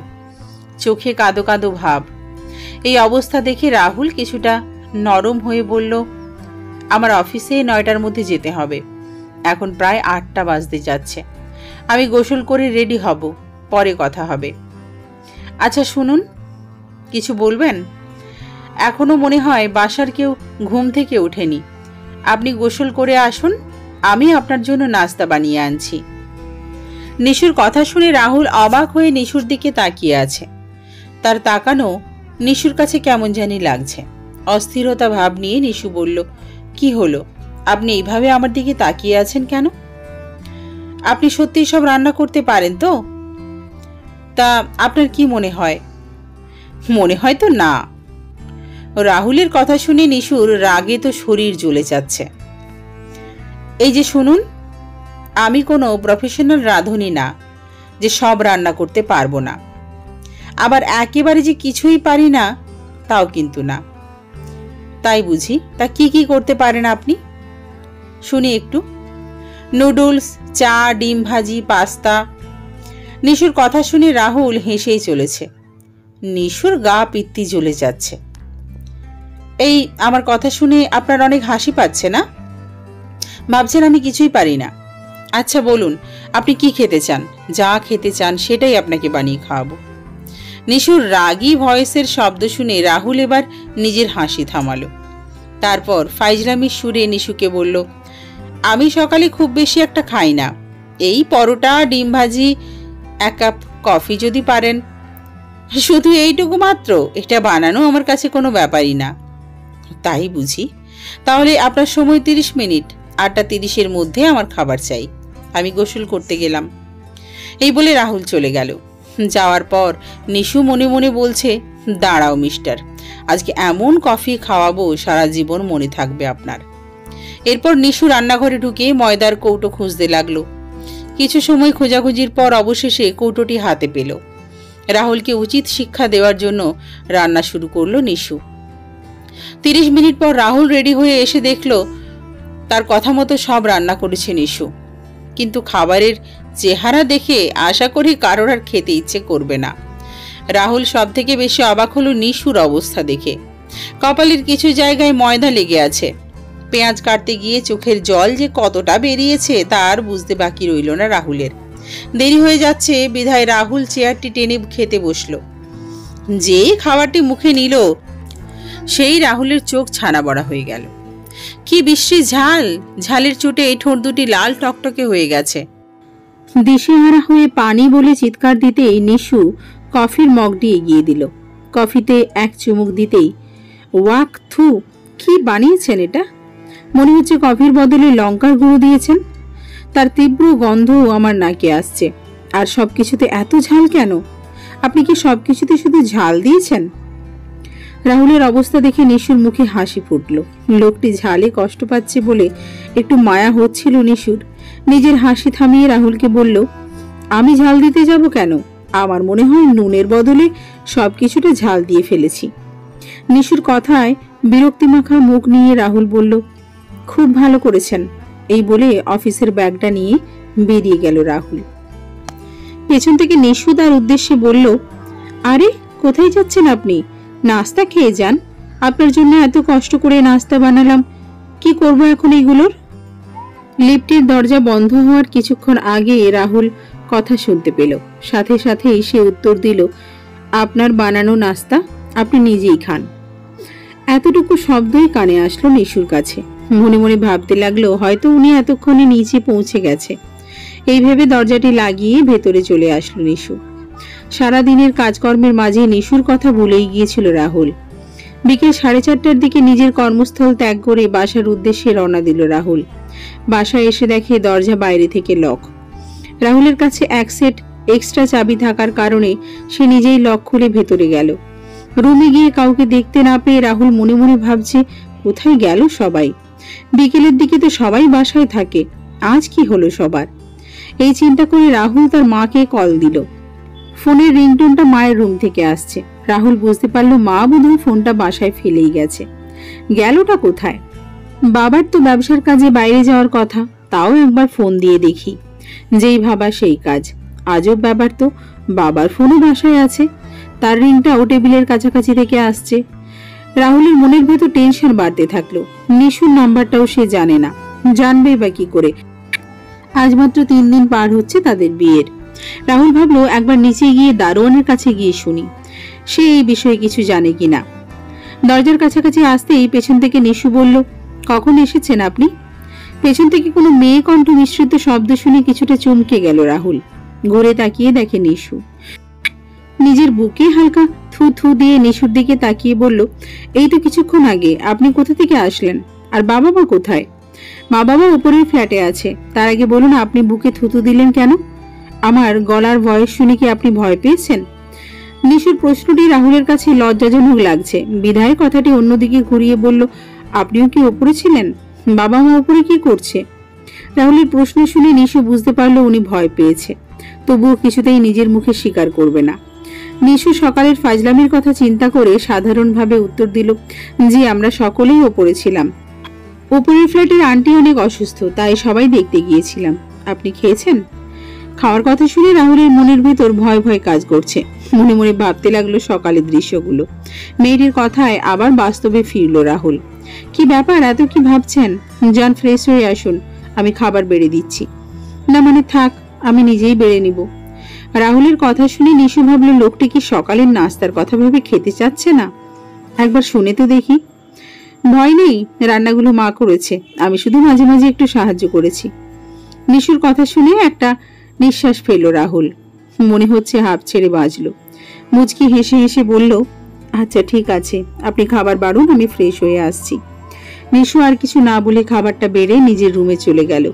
চোখে কাঁদো কাঁদো ভাব। এই অবস্থা দেখে রাহুল কিছুটা নরম হয়ে বলল, আমার অফিসে 9টার মধ্যে যেতে হবে। এখন প্রায় 8টা বাজতে যাচ্ছে। আমি গোসল করে রেডি হব, পরে কথা হবে। আচ্ছা শুনুন, কিছু বলবেন? এখনো মনে হয় বাসার কেউ ঘুম থেকে ওঠেনি। আপনি গোসল করে আসুন, আমি আপনার জন্য নাস্তা বানিয়ে আনছি। নিশুর কথা শুনে রাহুল অবাক হয়ে নিশুর দিকে তাকিয়ে আছে। তার তাকানো নিশুর কাছে কেমন জানি লাগছে। অস্থিরতা ভাব নিয়ে নিশু বলল, কি হলো? আপনি এইভাবে আমার দিকে তাকিয়ে আছেন কেন? আপনি সত্যি সব রান্না করতে পারেন তো? তা আপনার কি মনে হয়? মনে হয় তো না। রাহুলের কথা শুনে নিশুর রাগে তো শরীর জ্বলে যাচ্ছে। এই যে শুনুন, আমি কোনো প্রফেশনাল রাঁধুনি না যে সব রান্না করতে পারবো না। আবার একেবারে যে কিছুই পারি না তাও কিন্তু না। তাই বুঝি? তা কি কি করতে পারেন আপনি? শুনি একটু। নুডলস, চা, ডিম ভাজি, পাস্তা। নিশুর কথা শুনে রাহুল হেসেই চলেছে। নিশুর গা পিত্তি জ্বলে যাচ্ছে। এই আমার কথা শুনে আপনার অনেক হাসি পাচ্ছে না? ভাবছেন আমি কিছুই পারি না? আচ্ছা বলুন, আপনি কি খেতে চান? যা খেতে চান সেটাই আপনাকে বানিয়ে খাওয়াবো। নিশুর রাগী ভয়েসের শব্দ শুনে রাহুল এবার নিজের হাসি থামালো। তারপর ফাইজলামির সুরে নিশুকে বলল, আমি সকালে খুব বেশি একটা খাই না। এই পরোটা, ডিম ভাজি, 1 কাপ কফি যদি পারেন। শুধু এইটুকু মাত্র? এটা বানানো আমার কাছে কোনো ব্যাপারই না। তাই বুঝি? তাহলে আপনার সময় 30 মিনিট। 8:30-এর মধ্যে আমার খাবার চাই। আমি গোসল করতে গেলাম। এই বলে রাহুল চলে গেল। যাওয়ার পর নিশু মনে মনে বলছে, দাঁড়াও মিস্টার, আজকে এমন কফি খাওয়াবো সারা জীবন মনে থাকবে আপনার। এরপর নিশু রান্নাঘরে ঢুকে ময়দার কৌটো খুঁজতে লাগলো। কিছু সময় খোঁজাখুঁজির পর অবশেষে কৌটোটি হাতে পেল। রাহুলকে উচিত শিক্ষা দেওয়ার জন্য রান্না শুরু করলো নিশু। 30 মিনিট পর রাহুল রেডি হয়ে এসে দেখলো তার কথা মতো সব রান্না করেছে নিশু। কিন্তু খাবারের চেহারা দেখে আশা করি কারোর আর খেতে ইচ্ছে করবে না। রাহুল সব থেকে বেশি অবাক হলো নিশুর অবস্থা দেখে। কপালের কিছু জায়গায় ময়দা লেগে আছে। পেঁয়াজ কাটতে গিয়ে চোখের জল যে কতটা বেরিয়েছে তার বুঝতে বাকি রইল না রাহুলের। দেরি হয়ে যাচ্ছে বিধায় রাহুল চেয়ারটি টেনে খেতে বসলো। যেই খাবারটি মুখে নিল সেই রাহুলের চোখ ছানা বড়া হয়ে গেল। কি বিশ্রী ঝাল! ঝালের চোটে এই ঠোঁট দুটি লাল টকটকে হয়ে গেছে। দিশেহারা হয়ে পানি বলে চিৎকার দিতেই নিশু কফির মগটি এগিয়ে দিল। কফিতে 1 চুমুক দিতেই ওয়াক থু! কি বানিয়েছেন এটা? মনে হচ্ছে কফির বদলে লঙ্কার গুঁড়ো দিয়েছেন। তার তীব্র গন্ধ আমার নাকে আসছে। আর সবকিছুতে এত ঝাল কেন? আপনি কি সবকিছুতে শুধু ঝাল দিয়েছেন? রাহুলের অবস্থা দেখে নিশুর মুখে হাসি ফুটল। লোকটি ঝালে কষ্ট পাচ্ছে বলে একটু মায়া হচ্ছিল নিশুর। নিজের হাসি থামিয়ে রাহুলকে বলল, আমি ঝাল দিতে যাব কেন? আমার মনে হয় নুনের বদলে সবকিছুটা ঝাল দিয়ে ফেলেছি। নিশুর কথায় বিরক্তিমাখা মুখ নিয়ে রাহুল বলল, খুব ভালো করেছেন। এই বলে অফিসের ব্যাগটা নিয়ে বেরিয়ে গেল রাহুল। পেছন থেকে নিশু তার উদ্দেশ্যে বলল, আরে কোথায় যাচ্ছেন আপনি? নাস্তা খেয়ে যান, আপনার জন্য এত কষ্ট করে নাস্তা বানালাম, কি করব এখন এইগুলোর? লিফটের দরজা বন্ধ হওয়ার কিছুক্ষণ আগে রাহুল কথা শুনতে পেল। সাথে সাথেই সে উত্তর দিল, আপনার বানানো নাস্তা আপনি নিজেই খান। এতটুকু শব্দই কানে আসলো নিশুর কাছে। মনে মনে ভাবতে লাগলো হয়তো উনি এতক্ষণে নিচে পৌঁছে গেছে। এই ভেবে দরজাটি লাগিয়ে ভেতরে চলে আসলো নিশু। সারাদিনের কাজকর্মের মাঝে নিশুর কথা ভুলেই গিয়েছিল রাহুল। বিকেল 4:30টার দিকে নিজের কর্মস্থল ত্যাগ করে বাসার উদ্দেশ্যে রওনা দিল রাহুল। বাসায় এসে দেখে দরজা বাইরে থেকে লক। রাহুলের কাছে এক সেট এক্সট্রা চাবি থাকার কারণে সে নিজেই লক খুলে ভেতরে গেল। রুমে গিয়ে কাউকে দেখতে না পেয়ে রাহুল মনে মনে ভাবছে কোথায় গেল সবাই। বিকেলের দিকে তো সবাই বাসায় থাকে, আজ কি হলো সবার? এই চিন্তা করে রাহুল তার মাকে কল দিল। ফোনের রিংটোনটা মায়ের রুম থেকে আসছে। রাহুল বুঝতে পারলো মা বোধহয় ফোনটা বাসায় ফেলেই গেছে। গেলটা কোথায়? বাবার তো ব্যবসার কাজে বাইরে যাওয়ার কথা, তাও একবার ফোন দিয়ে দেখি। যেই ভাবা সেই কাজ। আজব ব্যাপার তো, বাবার ফোনও বাসায় আছে, তার রিংটাও টেবিলের কাছাকাছি থেকে আসছে। রাহুলের মনের ভেতর টেনশন বাড়তে থাকলো। নিশুর নাম্বারটাও সে জানে না, জানবে বা কি করে? আজ মাত্র 3 দিন পার হচ্ছে তাদের বিয়ের। রাহুল ভাবলো একবার নিচে গিয়ে দারোয়ানের কাছে গিয়ে শুনি সে এই বিষয়ে কিছু জানে কিনা। দরজার কাছাকাছি আসতেই পেছন থেকে নিশু বলল, কখন এসেছেন আপনি? পেছন থেকে কোনো মেয়ে কণ্ঠ মিশ্রিত শব্দ শুনে কিছুটা চমকে গেল রাহুল। ঘুরে তাকিয়ে দেখে নিশু। নিজের বুকে হালকা থু থু দিয়ে নিশুর দিকে তাকিয়ে বলল, এই তো কিছুক্ষণ আগে। আপনি কোথা থেকে আসলেন? আর বাবা মা কোথায়? মা বাবা উপরের ফ্ল্যাটে আছে। তার আগে বলুন আপনি বুকে থুতু দিলেন কেন? আমার গলার ভয়েস শুনে কি আপনি ভয় পেয়েছেন? নিশুর প্রশ্নটি রাহুলের কাছে লজ্জাজনক লাগছে, বিধায় কথাটি অন্যদিকে ঘুরিয়ে বলল, আপনিও কি উপরে ছিলেন? বাবা মা উপরে কি করছে? রাহুলের প্রশ্ন শুনে নিশু বুঝতে পারলো উনি ভয় পেয়েছে, তবুও কিছুতেই নিজের মুখে স্বীকার করবে না। নিশু সকালের ফাজলামির কথা চিন্তা করে সাধারণভাবে উত্তর দিল, জি আমরা সকলেই ওপরে ছিলাম। উপরের ফ্ল্যাটের আন্টি অনেক অসুস্থ, তাই সবাই দেখতে গিয়েছিলাম। আপনি খেয়েছেন? খাওয়ার কথা শুনে রাহুলের মনের ভেতর ভয় ভয় কাজ করছে। মনে মনে ভাবতে লাগলো সকালের দৃশ্যগুলো। মেয়েটির কথায় আবার বাস্তবে ফিরল রাহুল। কি ব্যাপার, এত কি ভাবছেন? যান ফ্রেশ হয়ে আসুন, আমি খাবার বেড়ে দিচ্ছি। না মানে থাক, আমি নিজেই বেড়ে নিব। রাহুলের কথা শুনে নিশু ভাবলো লোকটি কি সকালের নাস্তার কথা ভেবে খেতে চাচ্ছে না? একবার শুনে তো দেখি। ভয় নেই, রান্নাগুলো মা করেছে, আমি শুধু মাঝে মাঝে একটু সাহায্য করেছি। নিশুর কথা শুনে একটা নিঃশ্বাস ফেলল রাহুল। মনে হচ্ছে হাঁপ ছেড়ে বাঁচল। মুচকি হেসে হেসে বলল, আচ্ছা ঠিক আছে, আপনি খাবার বাড়ুন, আমি ফ্রেশ হয়ে আসছি। নিশু আর কিছু না বলে খাবারটা বেড়ে নিজের রুমে চলে গেল।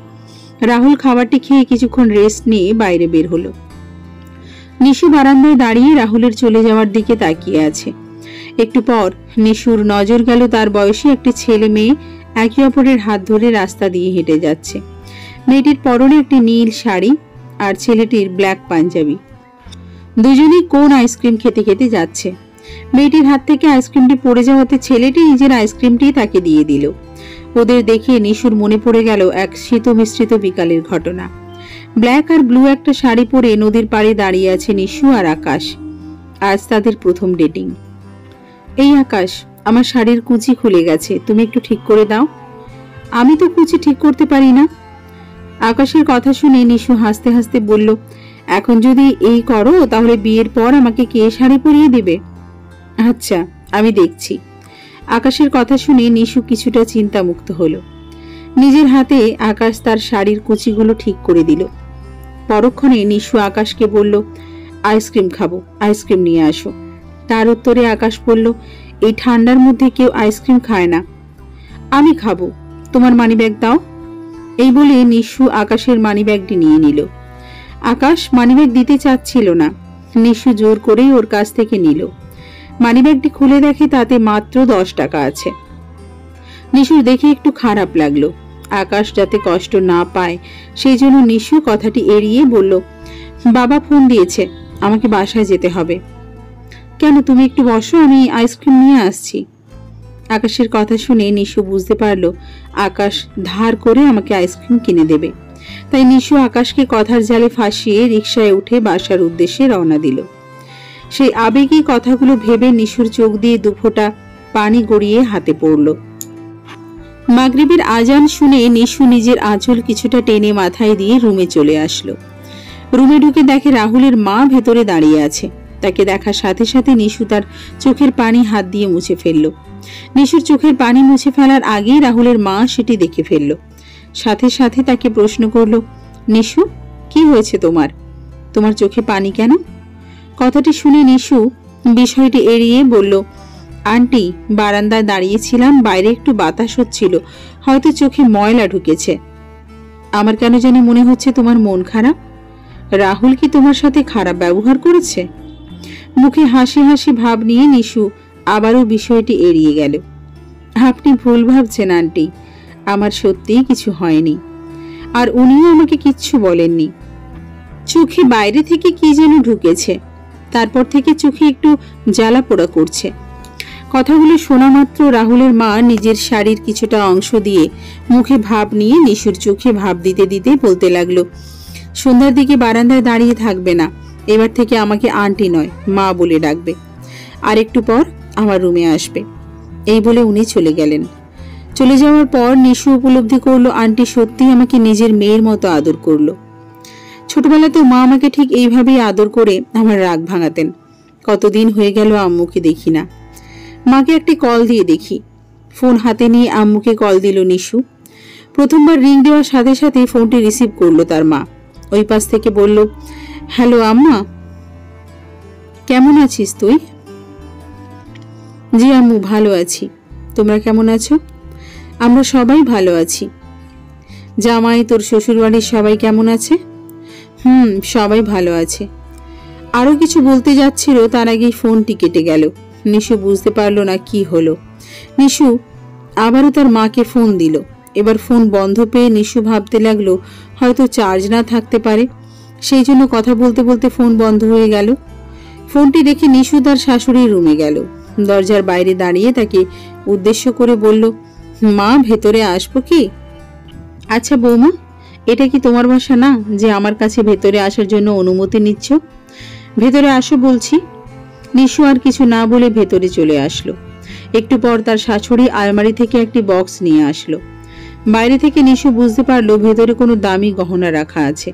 রাহুল খাবারটি খেয়ে কিছুক্ষণ রেস্ট নিয়ে বাইরে বের হলো। নিশু বারান্দায় দাঁড়িয়ে রাহুলের চলে যাওয়ার দিকে তাকিয়ে আছে। একটু পর নিশুর নজর গেল তার বয়সী একটি ছেলে মেয়ে একে অপরের হাত ধরে রাস্তা দিয়ে হেঁটে যাচ্ছে। মেয়েটির পরনে একটি নীল শাড়ি আর ছেলেটির ব্ল্যাক পাঞ্জাবি। দুজনেই কোন আইসক্রিম খেতে খেতে যাচ্ছে। মেয়েটির হাত থেকে আইসক্রিমটি পড়ে যাওয়াতে ছেলেটি নিজের আইসক্রিমটি তাকে দিয়ে দিল। ওদের দেখে নিশুর মনে পড়ে গেল এক শীত মিশ্রিত বিকালের ঘটনা। ব্ল্যাক আর ব্লু একটা শাড়ি পরে নদীর পাড়ে দাঁড়িয়ে আছে নিশু আর আকাশ। আজ তাদের প্রথম ডেটিং। এই আকাশ, আমার শাড়ির কুচি খুলে গেছে, তুমি একটু ঠিক করে দাও। আমি তো কুচি ঠিক করতে পারি না। আকাশের কথা শুনে নিশু হাসতে হাসতে বলল, এখন যদি এই করো তাহলে বিয়ের পর আমাকে কে শাড়ি পরিয়ে দেবে? আচ্ছা আমি দেখছি। আকাশের কথা শুনে নিশু কিছুটা চিন্তামুক্ত হলো। নিজের হাতে আকাশ তার শাড়ির কুচিগুলো ঠিক করে দিল। পরক্ষণে নিশু আকাশকে বলল, আইসক্রিম খাবো, আইসক্রিম নিয়ে আসো। তার উত্তরে আকাশ বলল, এই ঠান্ডার মধ্যে কেউ আইসক্রিম খায় না। আমি খাবো, তোমার মানিব্যাগ দাও। এই বলে নিশু আকাশের মানিব্যাগটি নিয়ে নিল। আকাশ মানিব্যাগ দিতে চাচ্ছিল না, নিশু জোর করেই ওর কাছ থেকে নিল। মানিব্যাগটি খুলে দেখে তাতে মাত্র 10 টাকা আছে। নিশুর দেখে একটু খারাপ লাগলো। আকাশ যাতে কষ্ট না পায় সেই জন্য নিশু কথাটি এড়িয়ে বলল, বাবা ফোন দিয়েছে, আমাকে বাসায় যেতে হবে। কেন, তুমি একটু বসো, আমি আইসক্রিম নিয়ে আসছি। আকাশের কথা শুনে নিশু বুঝতে পারল আকাশ ধার করে আমাকে আইসক্রিম কিনে দেবে। তাই নিশু আকাশকে কথার জালে ফাঁসিয়ে রিকশায় উঠে বাসার উদ্দেশ্যে রওনা দিল। সেই আবেগী কথাগুলো ভেবে নিশুর চোখ দিয়ে দুফোঁটা পানি গড়িয়ে হাতে পড়ল। মাগরিবের আজান শুনে নিশু নিজের আঁচল কিছুটা টেনে মাথায় দিয়ে রুমে চলে আসলো। রুমে ঢুকে দেখে রাহুলের মা ভেতরে দাঁড়িয়ে আছে। তাকে দেখার সাথে সাথে নিশু তার চোখের পানি হাত দিয়ে মুছে ফেলল। নিশুর চোখের পানি মুছে ফেলার আগেই রাহুলের মা সেটি দেখে ফেলল। সাথে সাথে তাকে প্রশ্ন করল, নিশু, কি হয়েছে তোমার? তোমার চোখে পানি কেন? কথাটি শুনে নিশু বিষয়টি এড়িয়ে বলল, আন্টি, বারান্দায় দাঁড়িয়েছিলাম, বাইরে একটু বাতাস হচ্ছিল, হয়তো চোখে ময়লা ঢুকেছে। আমার কেন জানি মনে হচ্ছে তোমার মন খারাপ। রাহুল কি তোমার সাথে খারাপ ব্যবহার করেছে? মুখে হাসি হাসি ভাব নিয়ে নিশু আবারও বিষয়টি এড়িয়ে গেল। আপনি ভুল ভাবছেন আন্টি, আমার সত্যিই কিছু হয়নি, আর উনিও আমাকে কিচ্ছু বলেননি। চোখে বাইরে থেকে কি যেন ঢুকেছে, তারপর থেকে চোখে একটু জ্বালা পোড়া করছে। কথাগুলো শোনা মাত্র রাহুলের মা নিজের শাড়ির কিছুটা অংশ দিয়ে মুখে ভাব নিয়ে নিশুর চোখে ভাব দিতে দিতে বলতে লাগলো, সন্ধ্যার দিকে বারান্দায় দাঁড়িয়ে থাকবে না, এবার থেকে আমাকে আন্টি নয়, মা বলে ডাকবে, আর একটু পর আমার রুমে আসবে। এই বলে উনি চলে গেলেন। চলে যাওয়ার পর নিশু উপলব্ধি করলো আন্টি সত্যিই আমাকে নিজের মেয়ের মতো আদর করলো। ছোটবেলাতেও মা আমাকে ঠিক এইভাবেই আদর করে আমার রাগ ভাঙাতেন। কতদিন হয়ে গেল আম্মুকে দেখি না। মাকে একটি কল দিয়ে দেখি। ফোন হাতে নিয়ে আম্মুকে কল দিল নিশু। প্রথমবার রিং দেওয়ার সাথে সাথে ফোনটি রিসিভ করলো তার মা। ওই পাশ থেকে বলল, হ্যালো আম্মা, কেমন আছিস তুই? জি আম্মু, ভালো আছি, তোমরা কেমন আছো? আমরা সবাই ভালো আছি। জামাই, তোর শ্বশুরবাড়ির সবাই কেমন আছে? সবাই ভালো আছে। আরো কিছু বলতে যাচ্ছিল, তার আগেই ফোনটি কেটে গেল। নিশু বুঝতে পারলো না কি হলো। নিশু আবারও তার মাকে ফোন দিল। এবার ফোন বন্ধ পেয়ে নিশু ভাবতে লাগলো হয়তো চার্জ না থাকতে পারে, সেই জন্য কথা বলতে বলতে ফোন বন্ধ হয়ে গেল। ফোনটি রেখে নিশু তার শাশুড়ির রুমে গেল। দরজার বাইরে দাঁড়িয়ে তাকে উদ্দেশ্য করে বলল, মা, ভেতরে আসবো কি? আচ্ছা বৌমা, এটা কি তোমার বাসা না যে আমার কাছে ভেতরে আসার জন্য অনুমতি নিচ্ছ? ভেতরে আসো বলছি। নিশু আর কিছু না বলে ভেতরে চলে আসলো। একটু পর তার শাশুড়ি আলমারি থেকে একটি বক্স নিয়ে আসলো। বাইরে থেকে নিশু বুঝতে পারলো ভেতরে কোনো দামি গহনা রাখা আছে।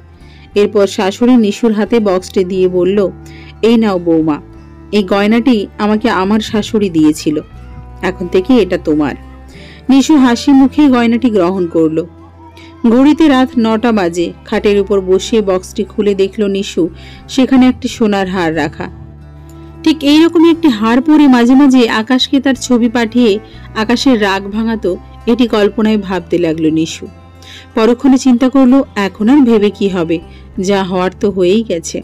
এরপর শাশুড়ি নিশুর হাতে বক্সটি দিয়ে বলল, এই নাও বৌমা, এই গয়নাটি আমাকে আমার শাশুড়ি দিয়েছিল, এখন থেকে এটা তোমার। নিশু হাসি মুখে গয়নাটি গ্রহণ করলো। ঘড়িতে রাত 9টা বাজে। খাটের উপর বসে বক্সটি খুলে দেখল নিশু সেখানে একটি সোনার হার রাখা। ঠিক এইরকমই একটি হার পরে মাঝে মাঝে আকাশকে তার ছবি পাঠিয়ে আকাশের রাগ ভাঙাতো, এটি কল্পনায় ভাবতে লাগলো নিশু। পরক্ষণে চিন্তা করলো, এখন আর ভেবে কি হবে, যা হওয়ার তো হয়েই গেছে,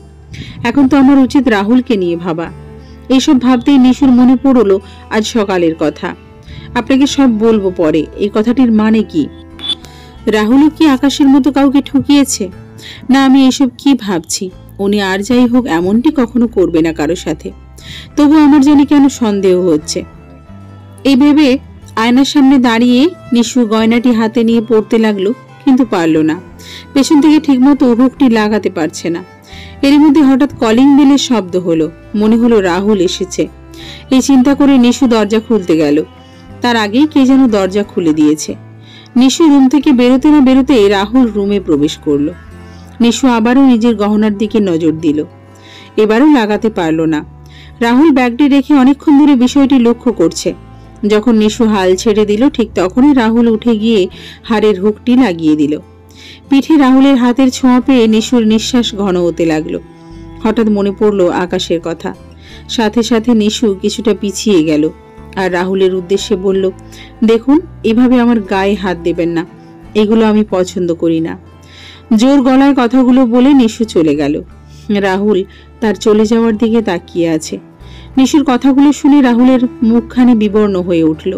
এখন তো আমার উচিত রাহুলকে নিয়ে ভাবা। এইসব ভাবতেই নিশুর মনে পড়লো আজ সকালের কথা। আপনাকে সব বলবো পরে। এই কথাটির মানে কি? রাহুলও কি আকাশের মতো কাউকে ঠকিয়েছে? না, আমি এসব কি ভাবছি? উনি আর যাই হোক এমনটি কখনো করবে না কারো সাথে, তবু আমার জানি কেন সন্দেহ হচ্ছে। এই ভেবে আয়নার সামনে দাঁড়িয়ে নিশু গয়নাটি হাতে নিয়ে পড়তে লাগলো, কিন্তু পারল না। পেছন থেকে ঠিকমতো হুকটি লাগাতে পারছে না। এর মধ্যে হঠাৎ কলিং বেলের শব্দ হলো। মনে হলো রাহুল এসেছে। এই চিন্তা করে নিশু দরজা খুলতে গেল। তার আগেই কে যেন দরজা খুলে দিয়েছে। নিশু রুম থেকে বেরোতে না বেরোতে রাহুল রুমে প্রবেশ করলো। নিশু আবারও নিজের গহনার দিকে নজর দিল। এবারও লাগাতে পারল না। রাহুল ব্যাগটি রেখে অনেকক্ষণ ধরে বিষয়টি লক্ষ্য করছে। যখন নিশু হাল ছেড়ে দিল, ঠিক তখনই রাহুল উঠে গিয়ে হাড়ের হুকটি লাগিয়ে দিল। পিঠে রাহুলের হাতের ছোঁয়া পেয়ে নিশুর নিঃশ্বাস ঘন হতে লাগলো। হঠাৎ মনে পড়লো আকাশের কথা। সাথে সাথে নিশু কিছুটা পিছিয়ে গেল আর রাহুলের উদ্দেশ্যে বলল, দেখুন, এভাবে আমার গায়ে হাত দেবেন না, এগুলো আমি পছন্দ করি না। জোর গলায় কথাগুলো বলে নিশু চলে গেল। রাহুল তার চলে যাওয়ার দিকে তাকিয়ে আছে। নিশুর কথাগুলো শুনে রাহুলের মুখখানি বিবর্ণ হয়ে উঠল।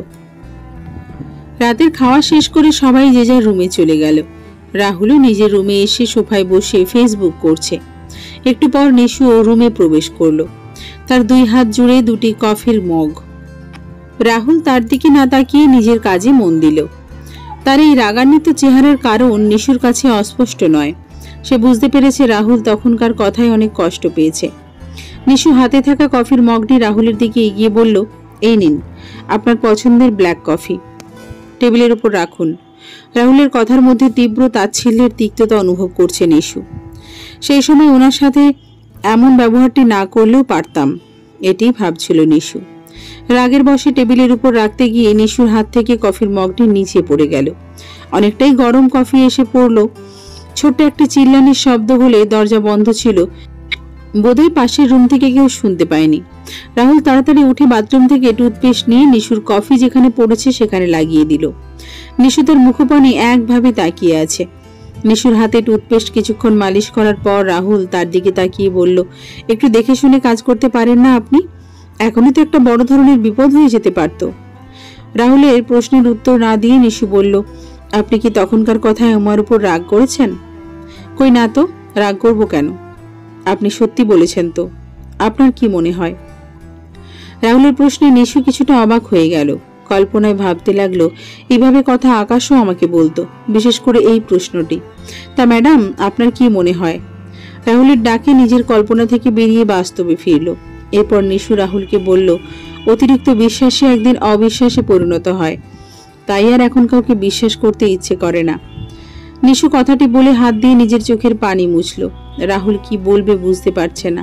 রাতের খাওয়া শেষ করে সবাই যে যার রুমে চলে গেল। রাহুলও নিজের রুমে এসে সোফায় বসে ফেসবুক করছে। একটু পর নিশু ও রুমে প্রবেশ করলো। তার 2 হাত জুড়ে 2টি কফির মগ। রাহুল তার দিকে না তাকিয়ে নিজের কাজে মন দিল। তার এই রাগান্বিত চেহারার কারণ নিশুর কাছে অস্পষ্ট নয়। সে বুঝতে পেরেছে রাহুল তখনকার কথায় অনেক কষ্ট পেয়েছে। নিশু হাতে থাকা কফির মগটি রাহুলের দিকে এগিয়ে বলল, এই নিন আপনার পছন্দের ব্ল্যাক কফি, টেবিলের উপর রাখুন। রাহুলের কথার মধ্যে তীব্র তাচ্ছিল্যের তিক্ততা অনুভব করছে নিশু। সেই সময় ওনার সাথে এমন ব্যবহারটি না করলেও পারতাম, এটি ভাবছিল নিশু। রাগের বশে টেবিলের উপর রাখতে গিয়ে নিশুর হাত থেকে কফির মগটি নিচে পড়ে গেল। অনেকটাই গরম কফি এসে পড়ল। ছোট্ট একটি চিল্লানির শব্দ হলে দরজা বন্ধ ছিল, বোধহয় পাশের রুম থেকে কেউ শুনতে পায়নি। রাহুল তাড়াতাড়ি উঠে বাথরুম থেকে টুথপেস্ট নিয়ে নিশুর কফি যেখানে পড়েছে সেখানে লাগিয়ে দিল। নিশু তার মুখপানে একভাবে তাকিয়ে আছে। নিশুর হাতে টুথপেস্ট কিছুক্ষণ মালিশ করার পর রাহুল তার দিকে তাকিয়ে বলল, একটু দেখে শুনে কাজ করতে পারেন না আপনি? এখনই তো একটা বড় ধরনের বিপদ হয়ে যেতে পারত। রাহুলের প্রশ্নের উত্তর না দিয়ে নিশু বলল, আপনি কি তখনকার কথায় আমার উপর রাগ করেছেন? কই না তো, রাগ করব কেন? আপনি সত্যি বলেছেন তো। আপনার কি মনে হয়? রাহুলের প্রশ্নে নিশু কিছুটা অবাক হয়ে গেল। কল্পনায় ভাবতে লাগলো, এভাবে কথা আকাশও আমাকে বলতো, বিশেষ করে এই প্রশ্নটি। তা ম্যাডাম, আপনার কি মনে হয়? রাহুলের ডাকে নিজের কল্পনা থেকে বেরিয়ে বাস্তবে ফিরল। এরপর নিশু রাহুলকে বলল, অতিরিক্ত বিশ্বাসে একদিন অবিশ্বাসে পরিণত হয়, তাই আর এখন কাউকে বিশ্বাস করতে ইচ্ছে করে না। নিশু কথাটি বলে হাত দিয়ে নিজের চোখের পানি মুছল। রাহুল কি বলবে বুঝতে পারছে না,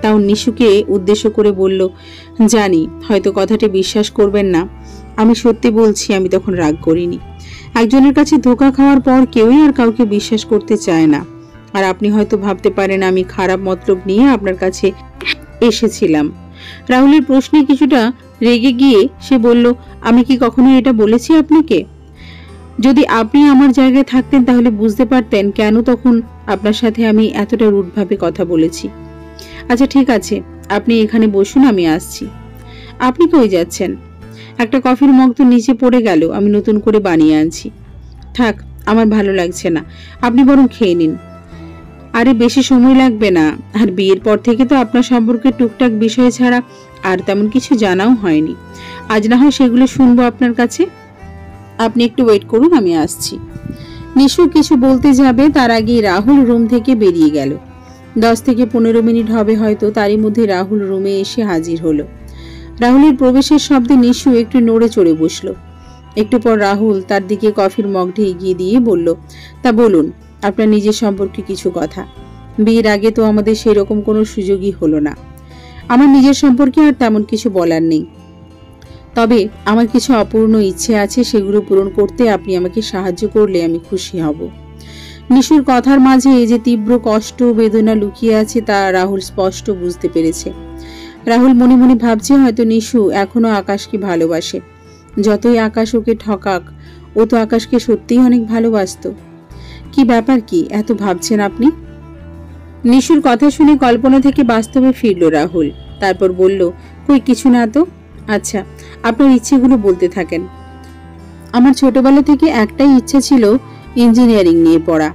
তাও নিশুকে উদ্দেশ্য করে বলল, জানি হয়তো কথাটি বিশ্বাস করবেন না, আমি সত্যি বলছি, আমি তখন রাগ করিনি। একজনের কাছে ধোঁকা খাওয়ার পর কেউই আর কাউকে বিশ্বাস করতে চায় না। আর আপনি হয়তো ভাবতে পারেন আমি খারাপ মতলব নিয়ে আপনার কাছে এসেছিলাম। রাহুলের প্রশ্নে কিছুটা রেগে গিয়ে সে বলল, আমি কি কখনো এটা বলেছি আপনাকে? যদি আপনি আমার জায়গায় থাকতেন তাহলে বুঝতে পারতেন কেন তখন আপনার সাথে আমি এতটা রুডভাবে কথা বলেছি। আচ্ছা ঠিক আছে, আপনি এখানে বসুন, আমি আসছি। আপনি কই যাচ্ছেন? একটা কফির মগ তো নিচে পড়ে গেল, আমি নতুন করে বানিয়ে আনছি। থাক, আমার ভালো লাগছে না, আপনি বরং খেয়ে নিন। আরে বেশি সময় লাগবে না, আর বিয়ের পর থেকে তো আপনার সম্পর্কে টুকটাক বিষয় ছাড়া আর তেমন কিছু জানাও হয়নি। আজ না হয় সেগুলো শুনবো আপনার কাছে। আপনি একটু ওয়েট করুন, আমি আসছি। নিশু কিছু বলতে যাবে তার আগেই রাহুল রুম থেকে বেরিয়ে গেল। 10 থেকে 15 মিনিট হবে হয়তো, তারই মধ্যে রাহুল রুমে এসে হাজির হলো। রাহুলের প্রবেশের শব্দে নিশু একটু নড়ে চড়ে বসলো। একটু পর রাহুল তার দিকে কফির মগটি এগিয়ে দিয়ে বলল, তা বলুন আপনার নিজের সম্পর্কে কিছু কথা। বিয়ের আগে তো আমাদের সেরকম কোনো সুযোগই হলো না। আমার নিজের সম্পর্কে আর তেমন কিছু বলার নেই, তবে আমার কিছু অপূর্ণ ইচ্ছে আছে, সেগুলো পূরণ করতে আপনি আমাকে সাহায্য করলে আমি খুশি হব। নিশুর কথার মাঝে এই যে তীব্র কষ্ট বেদনা লুকিয়ে আছে তা রাহুল স্পষ্ট বুঝতে পেরেছে। রাহুল মনে মনে ভাবছে হয়তো নিশু এখনো আকাশকে ভালোবাসে। যতই আকাশ ওকে ঠকাক, ও তো আকাশকে সত্যিই অনেক ভালোবাসতো। কি ব্যাপার, কি এত ভাবছেন আপনি? নিশুর কথা শুনে কল্পনা থেকে বাস্তবে ফিরল রাহুল। তারপর বলল, কই কিছু না তো। আচ্ছা, আপনার ইচ্ছেগুলো বলতে থাকেন। আমার ছোটবেলা থেকে একটাই ইচ্ছা ছিল ইঞ্জিনিয়ারিং নিয়ে পড়া,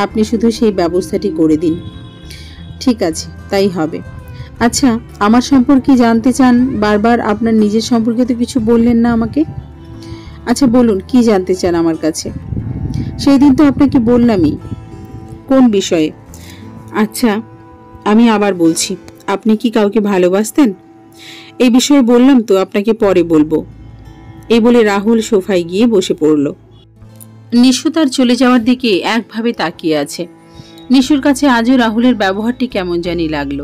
আপনি শুধু সেই ব্যবস্থাটি করে দিন। ঠিক আছে, তাই হবে। আচ্ছা, আমার সম্পর্কে জানতে চান বারবার, আপনার নিজের সম্পর্কে তো কিছু বললেন না আমাকে। আচ্ছা বলুন, কি জানতে চান আমার কাছে? সেই দিন তো আপনাকে বললামই। কোন বিষয়ে? আচ্ছা আমি আবার বলছি, আপনি কি কাউকে ভালোবাসতেন? এই বিষয়ে বললাম তো, আপনাকে পরে বলবো। এই বলে রাহুল সোফায় গিয়ে বসে পড়ল। নিশু তার চলে যাওয়ার দিকে একভাবে তাকিয়ে আছে। নিশুর কাছে আজও রাহুলের ব্যবহারটি কেমন জানি লাগলো।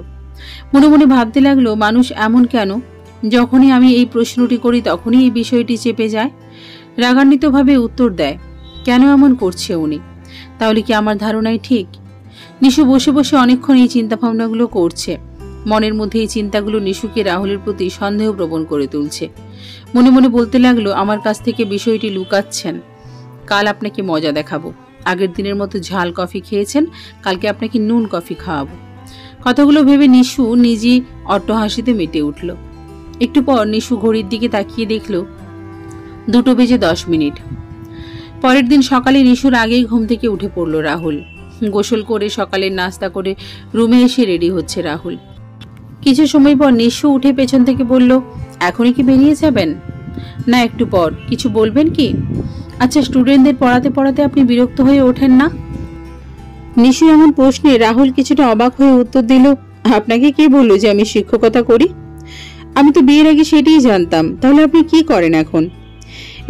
মনে মনে ভাবতে লাগলো, মানুষ এমন কেন, যখনই আমি এই প্রশ্নটি করি তখনই এই বিষয়টি চেপে যায়, রাগান্বিতভাবে উত্তর দেয়। কেন এমন করছে উনি? তাহলে কি আমার ধারণাই ঠিক? নিশু বসে বসে অনেকক্ষণ এই চিন্তা ভাবনাগুলো করছে। মনের মধ্যে এই চিন্তাগুলো নিশুকে রাহুলের প্রতি সন্দেহ প্রবণ করে তুলছে। মনে মনে বলতে লাগলো, আমার কাছ থেকে বিষয়টি লুকাচ্ছেন। কাল আপনাকে মজা দেখাবো। আগের দিনের মতো ঝাল কফি খেয়েছেন, কালকে আপনাকে নুন কফি খাওয়াবো। কথাগুলো ভেবে নিশু নিজেই অট্টহাসিতে মেতে উঠল। একটু পর নিশু ঘড়ির দিকে তাকিয়ে দেখল 2:10। পরের দিন সকালে নিশুর আগেই ঘুম থেকে উঠে পড়ল রাহুল। গোসল করে সকালের নাস্তা করে রুমে এসে রেডি হচ্ছে রাহুল। কিছু সময় পর নিশু উঠে পেছন থেকে বলল, এখনই কি বেরিয়ে যাবেন? না, একটু পর। কিছু বলবেন কি? আচ্ছা, স্টুডেন্টদের পড়াতে পড়াতে আপনি বিরক্ত হয়ে ওঠেন না? নিশু এমন প্রশ্নে রাহুল কিছুটা অবাক হয়ে উত্তর দিল, আপনাকে কে বললো যে আমি শিক্ষকতা করি? আমি তো বিয়ের আগে সেটাই জানতাম। তাহলে আপনি কি করেন এখন?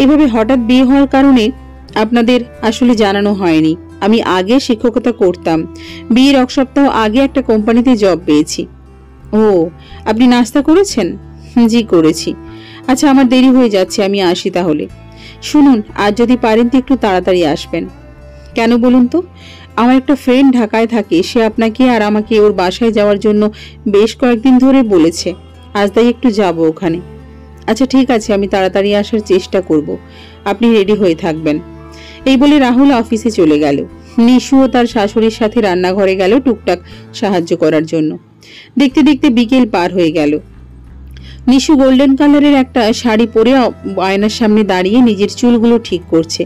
এভাবে হঠাৎ বিয়ে হওয়ার কারণে আপনাদের আসলে জানানো হয়নি। আমি আগে শিক্ষকতা করতাম, বিয়ের 1 সপ্তাহ আগে একটা কোম্পানিতে জব পেয়েছি। ও, আপনি নাস্তা করেছেন? জি করেছি। আচ্ছা, আমার দেরি হয়ে যাচ্ছে, আমি আসি তাহলে। শুনুন, আজ যদি পারেন তো একটু তাড়াতাড়ি আসবেন। কেন বলুন তো? আমার একটা ফ্রেন্ড ঢাকায় থাকে, সে আপনাকে আর আমাকে ওর বাসায় যাওয়ার জন্য বেশ কয়েকদিন ধরে বলেছে। আজ তাই একটু যাব ওখানে। আচ্ছা ঠিক আছে, আমি তাড়াতাড়ি আসার চেষ্টা করব, আপনি রেডি হয়ে থাকবেন। এই বলে রাহুল অফিসে চলে গেল। নিশু ও তার শাশুড়ির সাথে রান্নাঘরে গেল টুকটাক সাহায্য করার জন্য। দেখতে দেখতে বিকেল পার হয়ে গেল। নিশু গোল্ডেন কালারের একটা শাড়ি পরে আয়নার সামনে দাঁড়িয়ে নিজের চুলগুলো ঠিক করছে।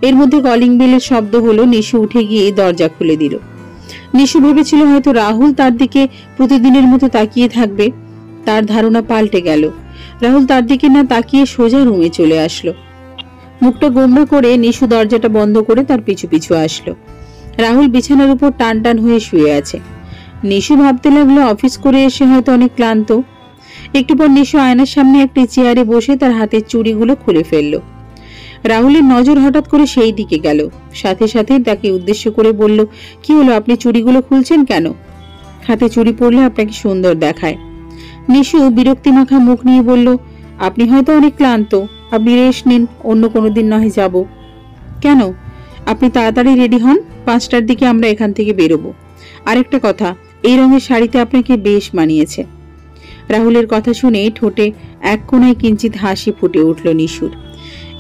এর মধ্যে কলিং বেলের শব্দ হলো। নিশু উঠে গিয়ে দরজা খুলে দিল। নিশু ভেবেছিল হয়তো রাহুল তার দিকে প্রতিদিনের মতো তাকিয়ে থাকবে। তার ধারণা পাল্টে গেল। রাহুল তার দিকে না তাকিয়ে সোজা রুমে চলে আসলো। মুখটা গোমড়া করে নিশু দরজাটা বন্ধ করে তার পিছু পিছু আসলো। রাহুল বিছানার উপর টান টান হয়ে শুয়ে আছে। নিশু ভাবতে লাগলো অফিস করে এসে হয়তো অনেক ক্লান্ত। একটু পর নিশু আয়নার সামনে একটি চেয়ারে বসে তার হাতের চুড়িগুলো খুলে ফেলল। রাহুলের নজর হঠাৎ করে সেই দিকে গেল। সাথে সাথে তাকে উদ্দেশ্য করে বলল, কি হলো, আপনি চুড়িগুলো খুলছেন কেন? হাতে চুড়ি পরলে আপনাকে সুন্দর দেখায়। নিশু বিরক্তি মাখা মুখ নিয়ে বলল, আপনি হয়তো অনেক ক্লান্ত, আপনি রেস্ট নিন, অন্য কোনো দিন নয় যাব। কেন? আপনি তাড়াতাড়ি রেডি হন, 5টার দিকে আমরা এখান থেকে বেরোবো। আরেকটা কথা, এই রঙের শাড়িতে আপনাকে বেশ মানিয়েছে। রাহুলের কথা শুনে ঠোঁটে এক কোণায় কিঞ্চিত হাসি ফুটে উঠল নিশুর।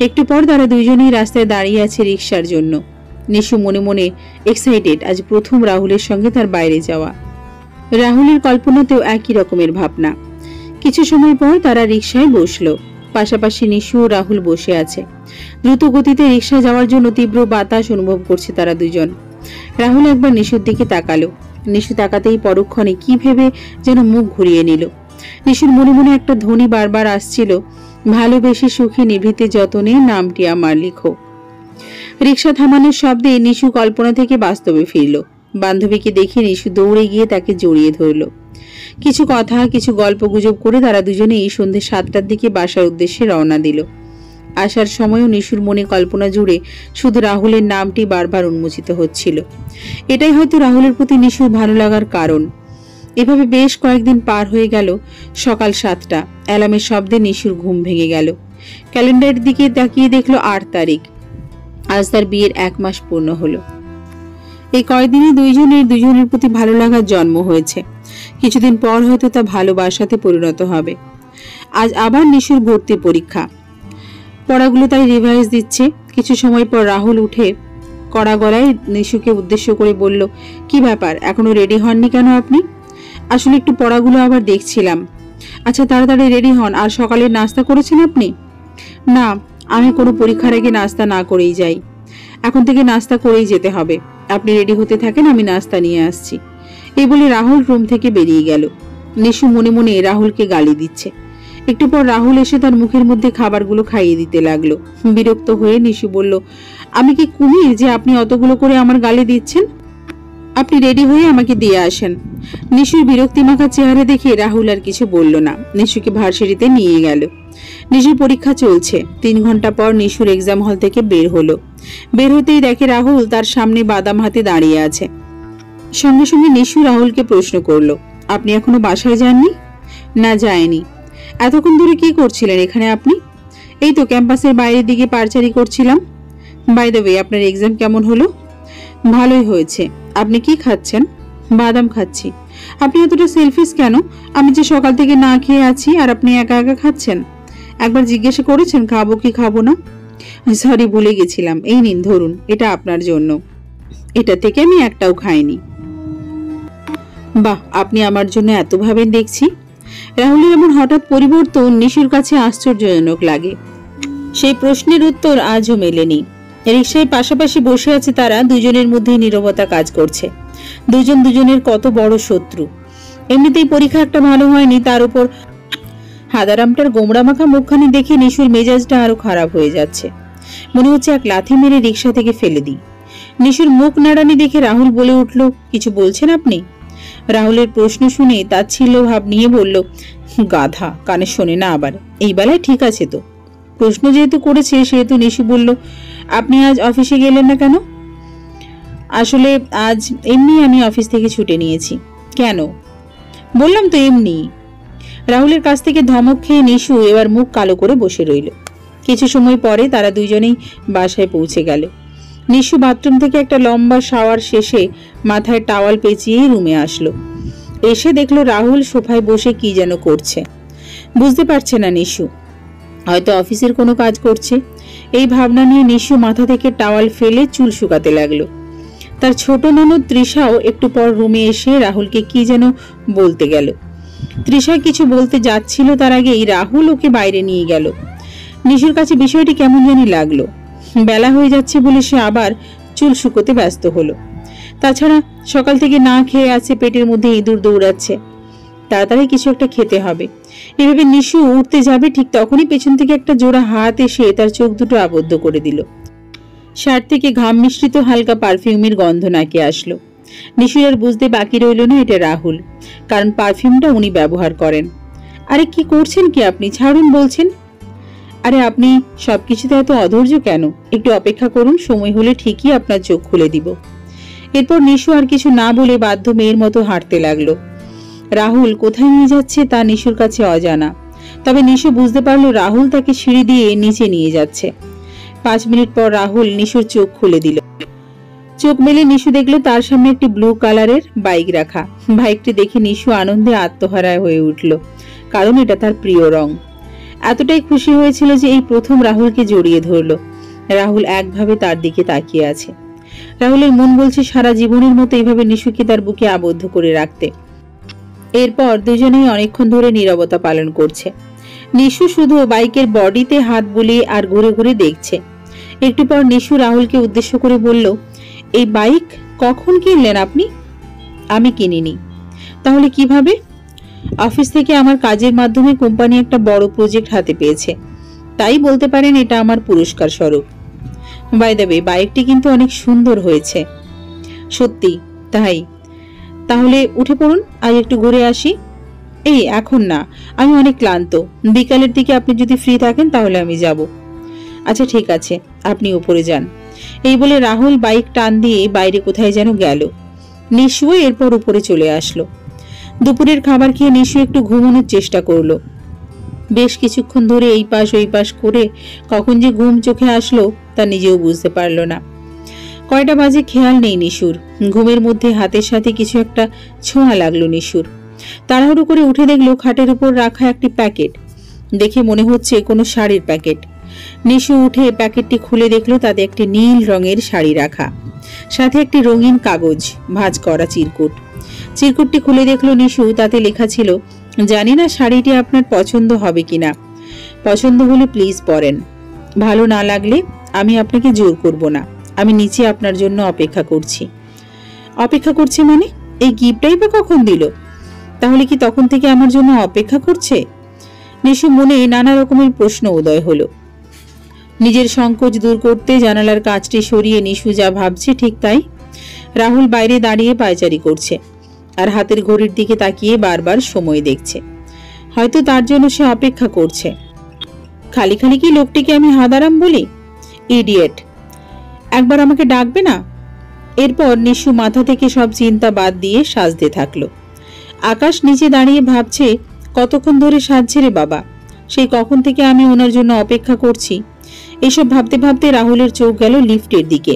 একটু পর তারা দুইজনেই রাস্তায় দাঁড়িয়ে আছে রিক্সার জন্য। নিশু মনে মনে এক্সাইটেড, আজ প্রথম রাহুলের সঙ্গে তার বাইরে যাওয়া। রাহুলের কল্পনাতেও একই রকমের ভাবনা। কিছু সময় পর তারা রিক্সায় বসলো। পাশাপাশি নিশু ও রাহুল বসে আছে। দ্রুত গতিতে রিক্সা যাওয়ার জন্য তীব্র বাতাস অনুভব করছে তারা দুজন। রাহুল একবার নিশুর দিকে তাকালো। নিশু তাকাতেই পরক্ষণে কি ভেবে যেন মুখ ঘুরিয়ে নিল। নিশুর মনে মনে একটা ধ্বনি বারবার আসছিল, ভালোবেসে সুখী নিভৃতে যতনে নামটি আমার লিখো। রিক্সা থামানোর শব্দে নিশু কল্পনা থেকে বাস্তবে ফিরল। বান্ধবীকে দেখে নিশু দৌড়ে গিয়ে তাকে জড়িয়ে ধরল। কিছু কথা, কিছু গল্প গুজব করে তারা দুজনেই সন্ধ্যে 7টার দিকে বাসার উদ্দেশ্যে রওনা দিল। আসার সময়ও নিশুর মনে কল্পনা জুড়ে শুধু রাহুলের নামটি বারবার উন্মোচিত হচ্ছিল। এটাই হয়তো রাহুলের প্রতি নিশুর ভালো লাগার কারণ। এভাবে বেশ কয়েকদিন পার হয়ে গেল। সকাল 7টা, অ্যালার্মের শব্দে নিশুর ঘুম ভেঙে গেল। ক্যালেন্ডারের দিকে তাকিয়ে দেখলো 8 তারিখ। আজ তার বিয়ের 1 মাস পূর্ণ হলো। এই কয়েকদিনে দুজনের প্রতি ভালো লাগার জন্ম হয়েছে। কিছুদিন পর হয়তো তা ভালোবাসাতে পরিণত হবে। আজ আবার নিশুর ভর্তি পরীক্ষা। পড়াগুলো তাই রিভাইজ দিচ্ছে। কিছু সময় পর রাহুল উঠে কড়া গলায় নিশুকে উদ্দেশ্য করে বলল, কি ব্যাপার, এখনো রেডি হননি কেন আপনি? আসলে একটু পড়াগুলো আবার দেখছিলাম। আচ্ছা তাড়াতাড়ি রেডি হন। আর সকালে নাস্তা করেছেন আপনি? না, আমি কোনো পরীক্ষার আগে নাস্তা না করেই যাই। এখন থেকে নাস্তা করেই যেতে হবে। আপনি রেডি হতে থাকেন, আমি নাস্তা নিয়ে আসছি। এই বলে রাহুল রুম থেকে বেরিয়ে গেল। নিশু মনে মনে রাহুলকে গালি দিচ্ছে। একটু পর রাহুল এসে তার মুখের মধ্যে খাবারগুলো খাইয়ে দিতে লাগলো। বিরক্ত হয়ে নিশু বলল, আমি কি কুমির যে আপনি অতগুলো করে আমার গালি দিচ্ছেন? আপনি রেডি হয়ে আমাকে দিয়ে আসেন। নিশুর বিরক্তি মাখা চেহারা দেখে রাহুল আর কিছু বলল না। নিশুকে ভার্সিটিতে নিয়ে গেল। নিশুর পরীক্ষা চলছে। 3 ঘন্টা পর নিশুর এক্সাম হল থেকে বের হলো। বের হতেই দেখে রাহুল তার সামনে বাদাম হাতে দাঁড়িয়ে আছে। সঙ্গে সঙ্গে নিশু রাহুলকে প্রশ্ন করলো, আপনি এখনো বাসায় যাননি? না, যায়নি। এতক্ষণ ধরে কি করছিলেন এখানে আপনি? এই তো ক্যাম্পাসের বাইরের দিকে পারচারি করছিলাম। বাই দ্য ওয়ে, আপনার এক্সাম কেমন হলো? ভালোই হয়েছে। আপনি কি খাচ্ছেন? বাদাম খাচ্ছি। আপনি এতটা সেলফিশ কেন? আমি যে সকাল থেকে না খেয়ে আছি আর আপনি একা একা খাচ্ছেন। একবার জিজ্ঞাসা করেছেন খাবো কি খাবো না? সরি, ভুলে গেছিলাম। এই নিন ধরুন, এটা আপনার জন্য। এটা থেকে আমি একটাও খাইনি। বাহ, আপনি আমার জন্য এত ভাবেন দেখছি। রাহুলের এমন হঠাৎ পরিবর্তন নিশুর কাছে আশ্চর্যজনক লাগে। সেই প্রশ্নের উত্তর আজও মেলেনি। রিকশায় পাশাপাশি বসে আছে তারা। দুজনের মধ্যে নীরবতা কাজ করছে। দুজন দুজনের কত বড় শত্রু। এমনিতেই পরীক্ষা একটা ভালো হয়নি, তার উপর হাদারামটার গোমড়া মাখা মুখখানি দেখে নিশুর মেজাজটা আরো খারাপ হয়ে যাচ্ছে। মনে হচ্ছে এক লাথি মেরে রিকশা থেকে ফেলে দিই। নিশুর মুখ নাড়ানি দেখে রাহুল বলে উঠল, কিছু বলছেন আপনি? রাহুলের প্রশ্ন শুনে তাচ্ছিল্য ভাব নিয়ে বলল, গাধা, কানে শোনে না আবার, এই বেলায় ঠিক আছে তো। প্রশ্ন যেহেতু করেছে সেহেতু নিশু বলল, আপনি আজ অফিসে গেলেন না কেন? আসলে আজ এমনি আমি অফিস থেকে ছুটি নিয়েছি। কেন? বললাম তো এমনি। রাহুলের কাছ থেকে ধমক খেয়ে নিশু এবার মুখ কালো করে বসে রইল। কিছু সময় পরে তারা দুইজনেই বাসায় পৌঁছে গেল। নিশু বাথরুম থেকে একটা লম্বা শাওয়ার শেষে মাথায় টাওয়াল পেঁচিয়ে রুমে আসলো। এসে দেখলো রাহুল সোফায় বসে কি যেন করছে। বুঝতে পারছে না নিশু, হয়তো অফিসের কোনো কাজ করছে। এই ভাবনা নিয়ে নিশু মাথা থেকে টাওয়াল ফেলে চুল শুকাতে লাগলো। তার ছোট ননদ তৃষাও একটু পর রুমে এসে রাহুলকে কি যেন বলতে গেল। তৃষা কিছু বলতে যাচ্ছিল তার আগেই রাহুল ওকে বাইরে নিয়ে গেল। নিশুর কাছে বিষয়টি কেমন জানি লাগলো। বেলা হয়ে যাচ্ছে বলে সে আবার চুল শুকোতে ব্যস্ত হলো। তাছাড়া সকাল থেকে না খেয়ে আছে, পেটের মধ্যে ইঁদুর দৌড়াচ্ছে, তাড়াতাড়ি কিছু একটা খেতে হবে। এভাবে নিশু উঠতে যাবে, ঠিক তখনই পেছন থেকে একটা জোড়া হাত এসে তার চোখ দুটো আবদ্ধ করে দিল। শার্ট থেকে ঘাম মিশ্রিত হালকা পারফিউমের গন্ধ নাকে আসলো। নিশুর আর বুঝতে বাকি রইল না এটা রাহুল, কারণ পারফিউমটা উনি ব্যবহার করেন। আরে কি করছেন কি আপনি? ছাড়ুন বলছেন। আরে আপনি সবকিছুতে এত অধৈর্য কেন? একটু অপেক্ষা করুন, সময় হলে ঠিকই আপনার চোখ খুলে দিব। এরপর নিশু আর কিছু না বলে বাধ্য মেয়ের মতো হাঁটতে লাগলো। রাহুল কোথায় নিয়ে যাচ্ছে তা নিশুর কাছে অজানা, তবে নিশু বুঝতে পারলো রাহুল তাকে সিঁড়ি দিয়ে নিচে নিয়ে যাচ্ছে। 5 মিনিট পর রাহুল নিশুর চোখ খুলে দিল। চোখ মেলে নিশু দেখলো তার সামনে একটি ব্লু কালারের বাইক রাখা। বাইকটি দেখে নিশু আনন্দে আত্মহারা হয়ে উঠল, কারণ এটা তার প্রিয় রং। এতটাই খুশি হয়েছিল যে এই প্রথম রাহুলকে জড়িয়ে ধরল। রাহুল একভাবে তার দিকে তাকিয়ে আছে। রাহুলের মন বলছে সারা জীবনের মতো এইভাবে নিশুকে তার বুকে আবদ্ধ করে রাখতে। এরপর দুজনেই অনেকক্ষণ ধরে নীরবতা পালন করছে। নিশু শুধু বাইকের বডিতে হাত বুলিয়ে আর ঘুরে ঘুরে দেখছে। একটু পর নিশু রাহুলকে উদ্দেশ্য করে বলল, এই বাইক কখন কিনলেন আপনি? আমি কিনিনি। তাহলে কিভাবে? অফিস থেকে আমার কাজের মাধ্যমে কোম্পানি একটা বড় প্রজেক্ট হাতে পেয়েছে, তাই বলতে পারেন এটা আমার পুরস্কার স্বরূপ। বাই দ্য ওয়ে, বাইকটি কিন্তু অনেক সুন্দর হয়েছে। সত্যি তাই? তাহলে উঠে পড়ুন, আজ একটু ঘুরে আসি। এই এখন না, আমি অনেক ক্লান্ত। বিকালের দিকে আপনি যদি ফ্রি থাকেন তাহলে আমি যাব। আচ্ছা ঠিক আছে, আপনি উপরে যান। এই বলে রাহুল বাইক টান দিয়ে বাইরে কোথায় যেন গেল। নিশুও এরপর উপরে চলে আসলো। দুপুরের খাবার খেয়ে নিশু একটু ঘুমানোর চেষ্টা করলো। বেশ কিছুক্ষণ ধরে এই পাশ ওই পাশ করে কখন যে ঘুম চোখে আসলো তা নিজেও বুঝতে পারলো না। কয়টা বাজে খেয়াল নেই নিশুর। ঘুমের মধ্যে হাতের সাথে কিছু একটা ছোঁয়া লাগলো নিশুর। তাড়াহুড়ো করে উঠে দেখলো খাটের উপর রাখা একটি প্যাকেট। দেখে মনে হচ্ছে কোনো শাড়ির প্যাকেট। নিশু উঠে প্যাকেটটি খুলে দেখলো তাতে একটি নীল রঙের শাড়ি রাখা, সাথে একটি রঙিন কাগজ ভাঁজ করা চিরকুট। চিরকুটটি খুলে দেখলো নিশু, তাতে লেখা ছিল, জানি না শাড়িটি আপনার পছন্দ হবে কিনা। পছন্দ হলে প্লিজ পরেন, ভালো না লাগলে আমি আপনাকে জোর করব না। আমি নিচে আপনার জন্য অপেক্ষা করছি। অপেক্ষা করছে মানে? এই গিফটটাই বা কখন দিল? তাহলে কি তখন থেকে আমার জন্য অপেক্ষা করছে? নিশু মনে নানা রকমের প্রশ্ন উদয় হলো। নিজের সংকোচ দূর করতে জানালার কাঁচটি সরিয়ে নিশু যা ভাবছে ঠিক তাই। রাহুল বাইরে দাঁড়িয়ে পায়চারি করছে আর হাতের ঘড়ির দিকে তাকিয়ে বারবার সময় দেখছে। হয়তো তার জন্য সে অপেক্ষা করছে। খালি খালি কি লোকটিকে আমি হাদারাম বলি? ইডিয়েট, একবার আমাকে ডাকবে না? এরপর নিশু মাথা থেকে সব চিন্তা বাদ দিয়ে সাজতে থাকলো। আকাশ নিচে দাঁড়িয়ে ভাবছে, কতক্ষণ ধরে সাজছে রে বাবা, সেই কখন থেকে আমি ওনার জন্য অপেক্ষা করছি। এসব ভাবতে ভাবতে রাহুলের চোখ গেল লিফটের দিকে।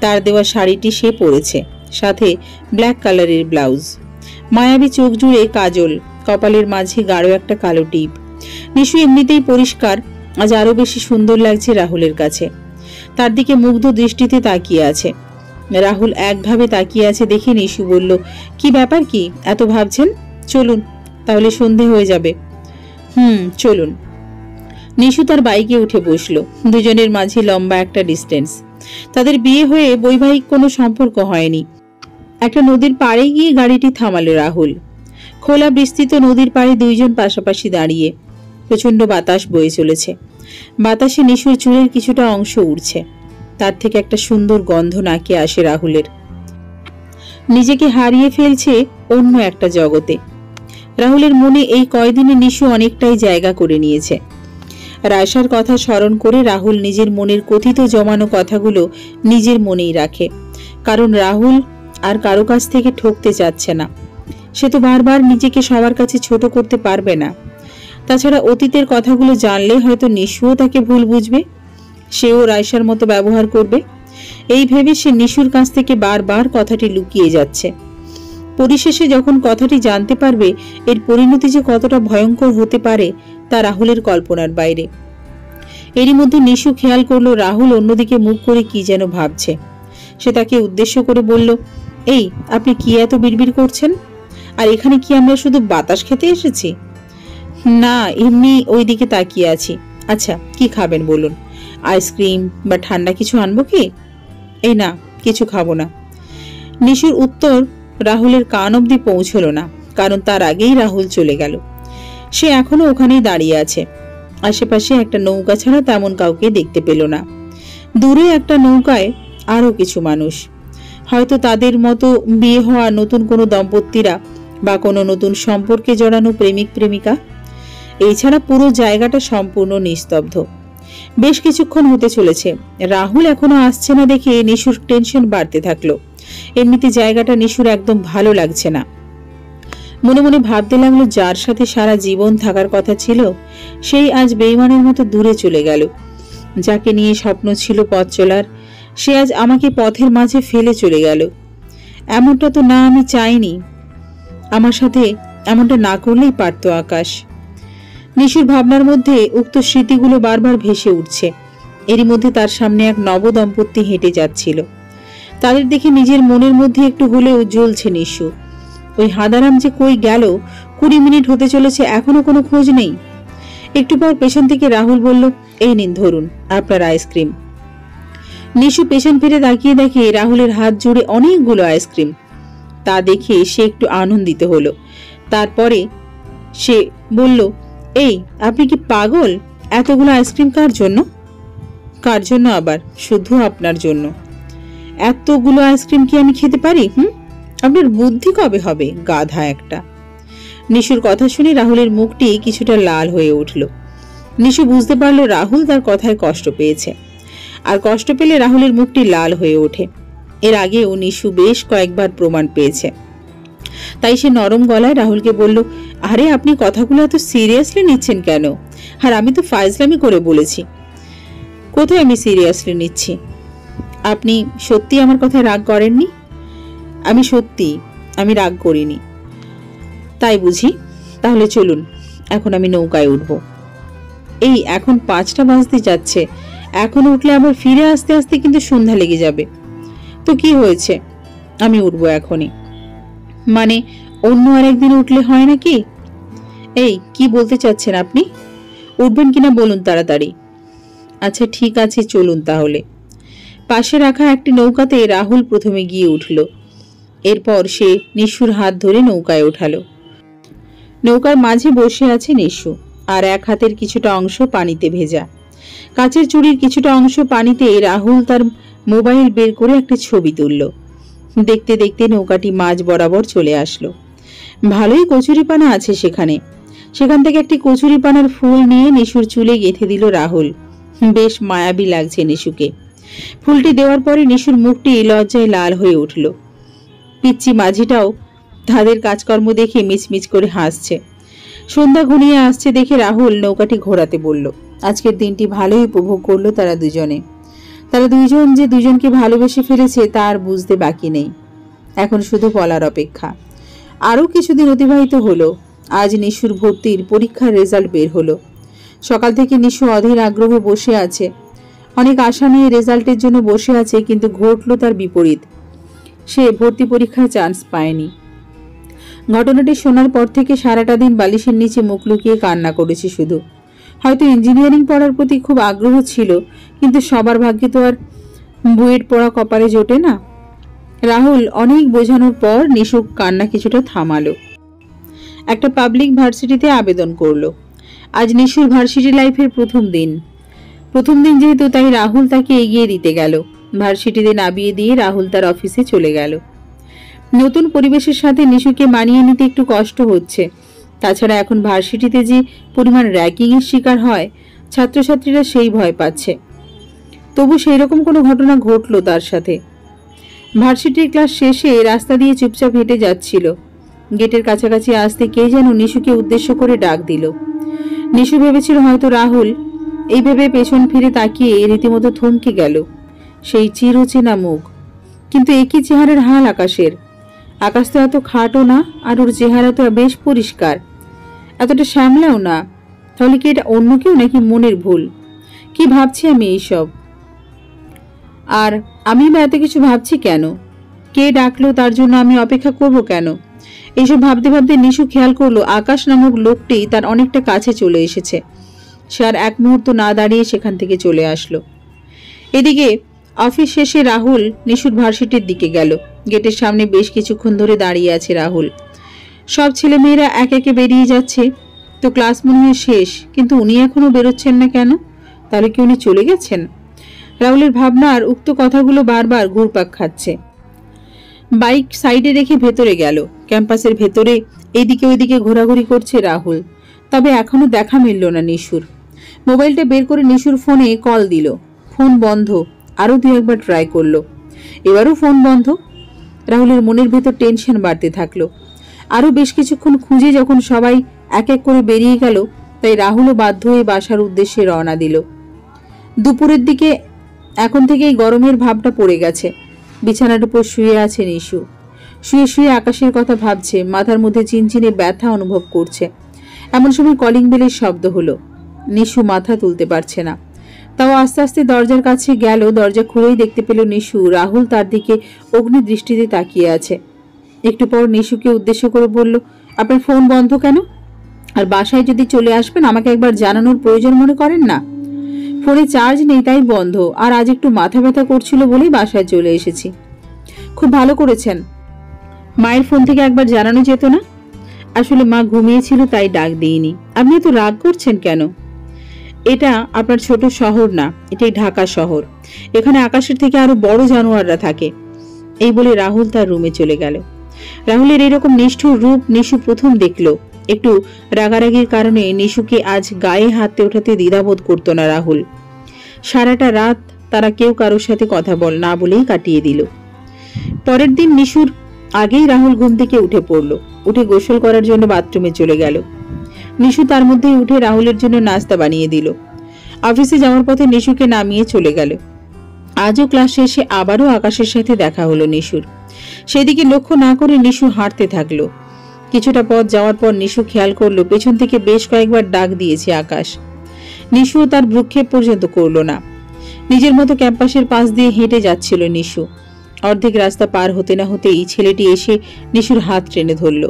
তার দেওয়া শাড়িটি সে পরেছে, সাথে ব্ল্যাক কালারের ব্লাউজ, মায়াবী চোখ জুড়ে কাজল, কপালের মাঝে গাঢ় একটা কালো টিপ। নিশু এমনিতেই পরিষ্কার, আজ আরো বেশি সুন্দর লাগছে রাহুলের কাছে। তার দিকে মুগ্ধ দৃষ্টিতে তাকিয়ে আছে। রাহুল একভাবে তাকিয়ে আছে দেখে নিশু বলল, কি ব্যাপার, কি এত ভাবছেন? চলুন, তাহলে সন্ধে হয়ে যাবে। চলুন। নিশু তার বাইকে উঠে বসলো। দুজনের মাঝে লম্বা একটা ডিস্টেন্স। তাদের বিয়ে হয়ে বৈবাহিক কোনো সম্পর্ক হয়নি। একটা নদীর পাড়ে গিয়ে গাড়িটি থামালো রাহুল। খোলা বিস্তৃত নদীর পাড়ে দুইজন পাশাপাশি দাঁড়িয়ে। প্রচন্ড বাতাস বয়ে চলেছে। বাতাসে নিশুর চুলের কিছুটা অংশ উড়ছে। তার থেকে একটা সুন্দর গন্ধ নাকে আসে রাহুলের। নিজেকে হারিয়ে ফেলছে অন্য একটা জগতে। রাহুলের মনে এই কয়দিনে নিশু অনেকটাই জায়গা করে নিয়েছে। রায়সার কথা স্মরণ করে রাহুল নিজের মনের কথিত জমানো কথাগুলো নিজের মনেই রাখে, কারণ রাহুল আর কারো কাছ থেকে ঠকতে চাচ্ছে না। সে তো বারবার নিজেকে সবার কাছে ছোট করতে পারবে না। তাছাড়া অতীতের কথাগুলো জানলে হয়তো নিশুও তাকে ভুল বুঝবে, সেও রায়সার মতো ব্যবহার করবে। এই ভেবে সে নিশুর কাছ থেকে বারবার কথাটি লুকিয়ে যাচ্ছে। পরিশেষে যখন কথাটি জানতে পারবে, এর পরিণতি যে কতটা ভয়ঙ্কর হতে পারে তা রাহুলের কল্পনার বাইরে। এরই মধ্যে নিশু খেয়াল করলো রাহুল অন্যদিকে মুখ করে কি যেন ভাবছে। সে তাকে উদ্দেশ্য করে বলল, এই আপনি কি এত বিড়বিড় করছেন? আর এখানে কি আমরা শুধু বাতাস খেতে এসেছি? না, এমনি ওই দিকে তাকিয়ে আছি। আচ্ছা, কি খাবেন বলুন? আইসক্রিম বা ঠান্ডা কিছু আনবো কি? এই না, কিছু খাবো না। নিশুর উত্তর রাহুলের কান অবধি পৌঁছল না, কারণ তার আগেই রাহুল চলে গেল। সে এখনো ওখানেই দাঁড়িয়ে আছে। আশেপাশে একটা নৌকা ছাড়া তেমন কাউকে দেখতে পেল না। দূরে একটা নৌকায় আরো কিছু মানুষ, হয়তো তাদের মতো বিয়ে হওয়া নতুন কোনো দম্পতিরা বা কোনো নতুন সম্পর্কে জড়ানো প্রেমিক প্রেমিকা। এছাড়া পুরো জায়গাটা সম্পূর্ণ নিস্তব্ধ। বেশ কিছুক্ষণ হতে চলেছে। রাহুল এখনো আসছে না দেখে নিশুর টেনশন বাড়তে থাকলো। এমনিতে জায়গাটা নিশুর একদম ভালো লাগছে না। মনে মনে ভাবতে লাগলো, যার সাথে সারা জীবন থাকার কথা ছিল সেই আজ বেঈমানের মতো দূরে চলে গেল। যাকে নিয়ে স্বপ্ন ছিল পথ চলার, সে আজ আমাকে পথের মাঝে ফেলে চলে গেল। এমনটা তো না আমি চাইনি। আমার সাথে এমনটা না করলেই পারত আকাশ। নিশুর ভাবনার মধ্যে উক্ত স্মৃতিগুলো বারবার ভেসে উঠছে। এরই মধ্যে তার সামনে এক নবদম্পতি হেঁটে যাচ্ছিল। তাদের দেখে নিজের মনের মধ্যে একটু হলেও জ্বলছে নিশু। ওই হাদারাম যে কই গেল? 20 মিনিট হতে চলেছে, এখনো কোনো খোঁজ নেই। একটু পর পেছন থেকে রাহুল বলল, এই নিন ধরুন আপনার আইসক্রিম। নিশু পেছন ফিরে তাকিয়ে দেখে রাহুলের হাত জুড়ে অনেকগুলো আইসক্রিম। তা দেখে সে একটু আনন্দিত হলো। তারপরে সে বলল, এই আপনি কি পাগল? এতগুলো আইসক্রিম কার জন্য? কার জন্য আবার? শুধু আপনার জন্য। এতগুলো আইসক্রিম কি আমি খেতে পারি? আপনার বুদ্ধি কবে হবে, গাধা একটা। নিশুর কথা শুনে রাহুলের মুখটি কিছুটা লাল হয়ে উঠল। নিশু বুঝতে পারলো রাহুল তার কথায় কষ্ট পেয়েছে, আর কষ্ট পেলে রাহুলের মুখটি লাল হয়ে ওঠে। এর আগেও নিশু বেশ কয়েকবার প্রমাণ পেয়েছে। তাই সে নরম গলায় রাহুলকে বলল, আরে আপনি কথাগুলো এত সিরিয়াসলি নিচ্ছেন কেন? আর আমি তো ফাজলামি করে বলেছি। কোথায় আমি সিরিয়াসলি নিচ্ছি? আপনি সত্যি আমার কথায় রাগ করেননি? আমি রাগ করিনি। তাই বুঝি? তাহলে চলুন, এখন আমি নৌকায় উঠব। এই এখন 5টা বাজতে যাচ্ছে, এখন উঠলে আবার ফিরে আসতে আসতে কিন্তু সন্ধ্যা লেগে যাবে। তো কি হয়েছে, আমি উঠবো এখনই। মানে অন্য আরেকদিন উঠলে হয় নাকি? এই কি বলতে চাচ্ছেন আপনি? উঠবেন কিনা বলুন তাড়াতাড়ি। আচ্ছা ঠিক আছে, চলুন তাহলে। পাশে রাখা একটি নৌকাতে রাহুল প্রথমে গিয়ে উঠল। এরপর সে নিশুর হাত ধরে নৌকায় ওঠালো। নৌকার মাঝে বসে আছে নিশু, আর এক হাতের কিছুটা অংশ পানিতে ভেজা। কাচের চুড়ির কিছুটা অংশ পানিতে রাহুল তার মোবাইল বের করে একটা ছবি তুলল। দেখতে দেখতে নৌকাটি মাঝ বরাবর চলে আসলো। ভালোই কচুরিপানা আছে সেখানে। সেখান থেকে একটি কচুরিপানার ফুল নিয়ে নিশুর চুলে গেঁথে দিল রাহুল। বেশ মায়াবী লাগছে নিশুকে। ফুলটি দেওয়ার পরে নিশুর মুখটি লজ্জায় লাল হয়ে উঠল। পিচ্চি মাঝিটাও তাদের কাজকর্ম দেখে মিচমিচ করে হাসছে। সন্ধ্যা ঘনিয়ে আসছে দেখে রাহুল নৌকাটি ঘোরাতে বলল। আজকের দিনটি ভালোই উপভোগ করলো তারা দুজনে। তারা দুইজন যে দুজনকে ভালোবেসে ফেলেছে তার বুঝতে বাকি নেই। এখন শুধু বলার অপেক্ষা। আরও কিছুদিন অতিবাহিত হলো। আজ নিশুর ভর্তির পরীক্ষার রেজাল্ট বের হলো। সকাল থেকে নিশু অধীর আগ্রহে বসে আছে। অনেক আশা নিয়ে রেজাল্টের জন্য বসে আছে, কিন্তু ঘটল তার বিপরীত। সে ভর্তি পরীক্ষায় চান্স পায়নি। ঘটনাটি শোনার পর থেকে সারাটা দিন বালিশের নিচে মুখ লুকিয়ে কান্না করেছে শুধু। হয়তো ইঞ্জিনিয়ারিং পড়ার প্রতি খুব আগ্রহ ছিল, কিন্তু সবার ভাগ্যে তো আর বুয়েট পড়া কপালে জোটে না। রাহুল অনেক বোঝানোর পর নিশু কান্না কিছুটা থামালো। একটা পাবলিক ভার্সিটিতে আবেদন করলো। আজ নিশুর ভার্সিটি লাইফের প্রথম দিন যেহেতু, তাই রাহুল তাকে এগিয়ে দিতে গেল। ভার্সিটিতে নামিয়ে দিয়ে রাহুল তার অফিসে চলে গেল। নতুন পরিবেশের সাথে নিশুকে মানিয়ে নিতে একটু কষ্ট হচ্ছে। তাছাড়া এখন ভার্সিটিতে যে পরিমাণ র্যাগিং এর শিকার হয়, ছাত্রছাত্রীরা সেই ভয় পাচ্ছে। তবু সেই রকম কোনো ঘটনা ঘটলো তার সাথে। ভার্সিটির ক্লাস শেষে রাস্তা দিয়ে চুপচাপ হেঁটে যাচ্ছিল। গেটের কাছাকাছি আসতে কে যেন নিশুকে উদ্দেশ্য করে ডাক দিল। নিশু ভেবেছিল হয়তো রাহুল। এই ভেবে পেছন ফিরে তাকিয়ে রীতিমতো থমকে গেল। সেই চিরচেনা মুখ, কিন্তু একই চেহারার হাল আকাশের। আকাশ তো এত খাটো না, আর ওর চেহারা তো বেশ পরিষ্কার, এতটা শ্যামলাও না। তাহলে কি এটা অন্য কেউ নাকি মনের ভুল? কি ভাবছি আমি এইসব? আর আমি বা এত কিছু ভাবছি কেন? কে ডাকলো তার জন্য আমি অপেক্ষা করব কেন? এইসব ভাবতে ভাবতে নিশু খেয়াল করলো আকাশ নামক লোকটি তার অনেকটা কাছে চলে এসেছে। সে আর এক মুহূর্ত না দাঁড়িয়ে সেখান থেকে চলে আসলো। এদিকে অফিস শেষে রাহুল নিশুর ভার্সিটির দিকে গেল। গেটের সামনে বেশ কিছুক্ষণ ধরে দাঁড়িয়ে আছে রাহুল। সব ছেলেমেয়েরা এক একে বেরিয়ে যাচ্ছে। তো ক্লাস মনে হয় শেষ, কিন্তু উনি এখনো বেরোচ্ছেন না কেন? তাহলে কি উনি চলে গেছেন? রাহুলের ভাবনার উক্ত কথাগুলো বারবার ঘুরপাক খাচ্ছে। বাইক সাইডে রেখে ভেতরে গেল। ক্যাম্পাসের ভেতরে এদিকে ওইদিকে ঘোরাঘুরি করছে রাহুল। তবে এখনো দেখা মিলল না নিশুর। মোবাইলটা বের করে নিশুর ফোনে কল দিল। ফোন বন্ধ। আরো দু একবার ট্রাই করলো, এবারও ফোন বন্ধ। রাহুলের মনের ভেতর টেনশন বাড়তে থাকলো। আরো বেশ কিছুক্ষণ খুঁজে যখন সবাই এক এক করে বেরিয়ে গেল, তাই রাহুলও বাধ্য হয়ে বাসার উদ্দেশ্যে রওনা দিল। দুপুরের দিকে এখন থেকেই গরমের ভাবটা পড়ে গেছে। বিছানার উপর শুয়ে আছে নিশু। শুয়ে শুয়ে আকাশের কথা ভাবছে, মাথার মধ্যে চিনচিনে ব্যথা অনুভব করছে। এমন সময় কলিং বেলের শব্দ হলো। নিশু মাথা তুলতে পারছে না। তাও আস্তে আস্তে দরজার কাছে গেল। দরজা খুলেই দেখতে পেল নিশু। রাহুল তার দিকে অগ্নি দৃষ্টিতে তাকিয়ে আছে। একটু পর নিশুকে উদ্দেশ্য করে বলল, আপনার ফোন বন্ধ কেন? আর বাসায় যদি চলে আসবেন আমাকে একবার জানানোর প্রয়োজন মনে করেন না? ফোনে চার্জ নেই তাই বন্ধ, আর আজ একটু মাথা ব্যথা করছিল বলেই বাসায় চলে এসেছি। খুব ভালো করেছেন। মায়ের ফোন থেকে একবার জানানো যেত না? আসলে মা ঘুমিয়েছিল তাই ডাক দিইনি। আপনি এত রাগ করছেন কেন? এটা আপনার ছোট শহর না, এটাই ঢাকা শহর। এখানে আকাশের থেকে আরো বড় জানোয়াররা থাকে। এই বলে রাহুল তার রুমে চলে গেল। রাহুলের এরকম নিষ্ঠুর রূপ নিশু প্রথম দেখল। একটু রাগারাগির কারণে নিশুকে আজ গায়ে হাতে ওঠাতে দ্বিধাবোধ করত না রাহুল। সারাটা রাত তারা কেউ কারোর সাথে কথা না বলেই কাটিয়ে দিল। পরের দিন নিশুর আগেই রাহুল ঘুম থেকে উঠে পড়ল। উঠে গোসল করার জন্য বাথরুমে চলে গেল। নিশু তার মধ্যেই উঠে রাহুলের জন্য নাস্তা বানিয়ে দিল। অফিসে যাওয়ার পথে নিশুকে নামিয়ে চলে গেল। আজও ক্লাস শেষে আবারও আকাশের সাথে দেখা হলো নিশুর। সেদিকে লক্ষ্য না করে নিশু হাঁটতে থাকলো। কিছুটা পথ যাওয়ার পর নিশু খেয়াল করলো পেছন থেকে বেশ কয়েকবার ডাক দিয়েছে আকাশ। নিশুও তার ভ্রুক্ষেপ পর্যন্ত করলো না। নিজের মতো ক্যাম্পাসের পাশ দিয়ে হেঁটে যাচ্ছিল নিশু। অর্ধেক রাস্তা পার হতে না হতেই ছেলেটি এসে নিশুর হাত টেনে ধরল।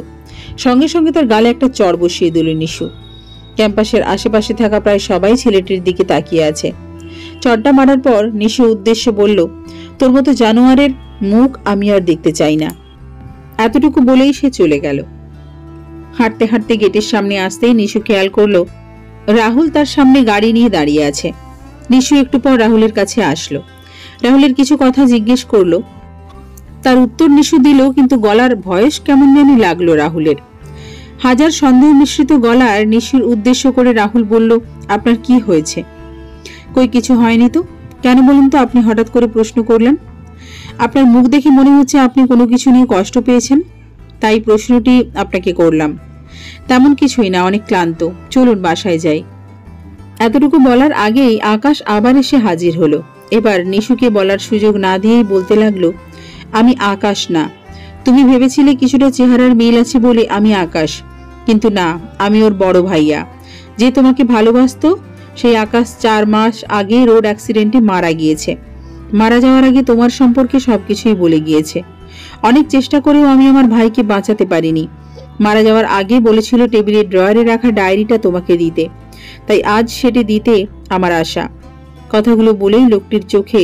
সঙ্গে সঙ্গে তার গালে একটা চড় বসিয়ে দিল নিশু। ক্যাম্পাসের আশেপাশে থাকা প্রায় সবাই ছেলেটির দিকে তাকিয়ে আছে। চড়টা মারার পর নিশু উদ্দেশ্যে বলল, তোর মতো জানোয়ারের মুখ আমি আর দেখতে চাই না। এতটুকু বলেই সে চলে গেল। হাঁটতে হাঁটতে গেটের সামনে আসতেই নিশু খেয়াল করলো রাহুল তার সামনে গাড়ি নিয়ে দাঁড়িয়ে আছে। নিশু একটু পর রাহুলের কাছে আসলো। রাহুলের কিছু কথা জিজ্ঞেস করলো। তার উত্তর নিশু দিল, কিন্তু গলার ভয়েস কেমন জানি লাগলো রাহুলের। হাজার সন্দেহ মিশ্রিত গলার নিশুর উদ্দেশ্য করে রাহুল বলল, আপনার কি হয়েছে? কই কিছু হয়নি তো। কেন বলুন তো আপনি হঠাৎ করে প্রশ্ন করলেন? আপনার মুখ দেখে মনে হচ্ছে আপনি কোনো কিছু নিয়ে কষ্ট পেয়েছেন, তাই প্রশ্নটি আপনাকে করলাম। তেমন কিছুই না, অনেক ক্লান্ত, চলুন বাসায় যাই। এতটুকু বলার আগেই আকাশ আবার এসে হাজির হলো। এবার নিশুকে বলার সুযোগ না দিয়েই বলতে লাগলো, আমি আকাশ না। তুমি ভেবেছিলে কিছুটা চেহারার মিল আছে বলে আমি আকাশ, কিন্তু না, আমি ওর বড় ভাইয়া। যে তোমাকে ভালোবাসতো সেই আকাশ 4 মাস আগে রোড অ্যাক্সিডেন্টে মারা গিয়েছে। মারা যাওয়ার আগে তোমার সম্পর্কে সবকিছুই বলে গিয়েছে। অনেক চেষ্টা করেও আমি আমার ভাইকে বাঁচাতে পারিনি। মারা যাওয়ার আগে বলেছিল টেবিলের ড্রয়ারে রাখা ডায়েরিটা তোমাকে দিতে, তাই আজ সেটি দিতে আমার আশা। কথাগুলো বলেই লোকটির চোখে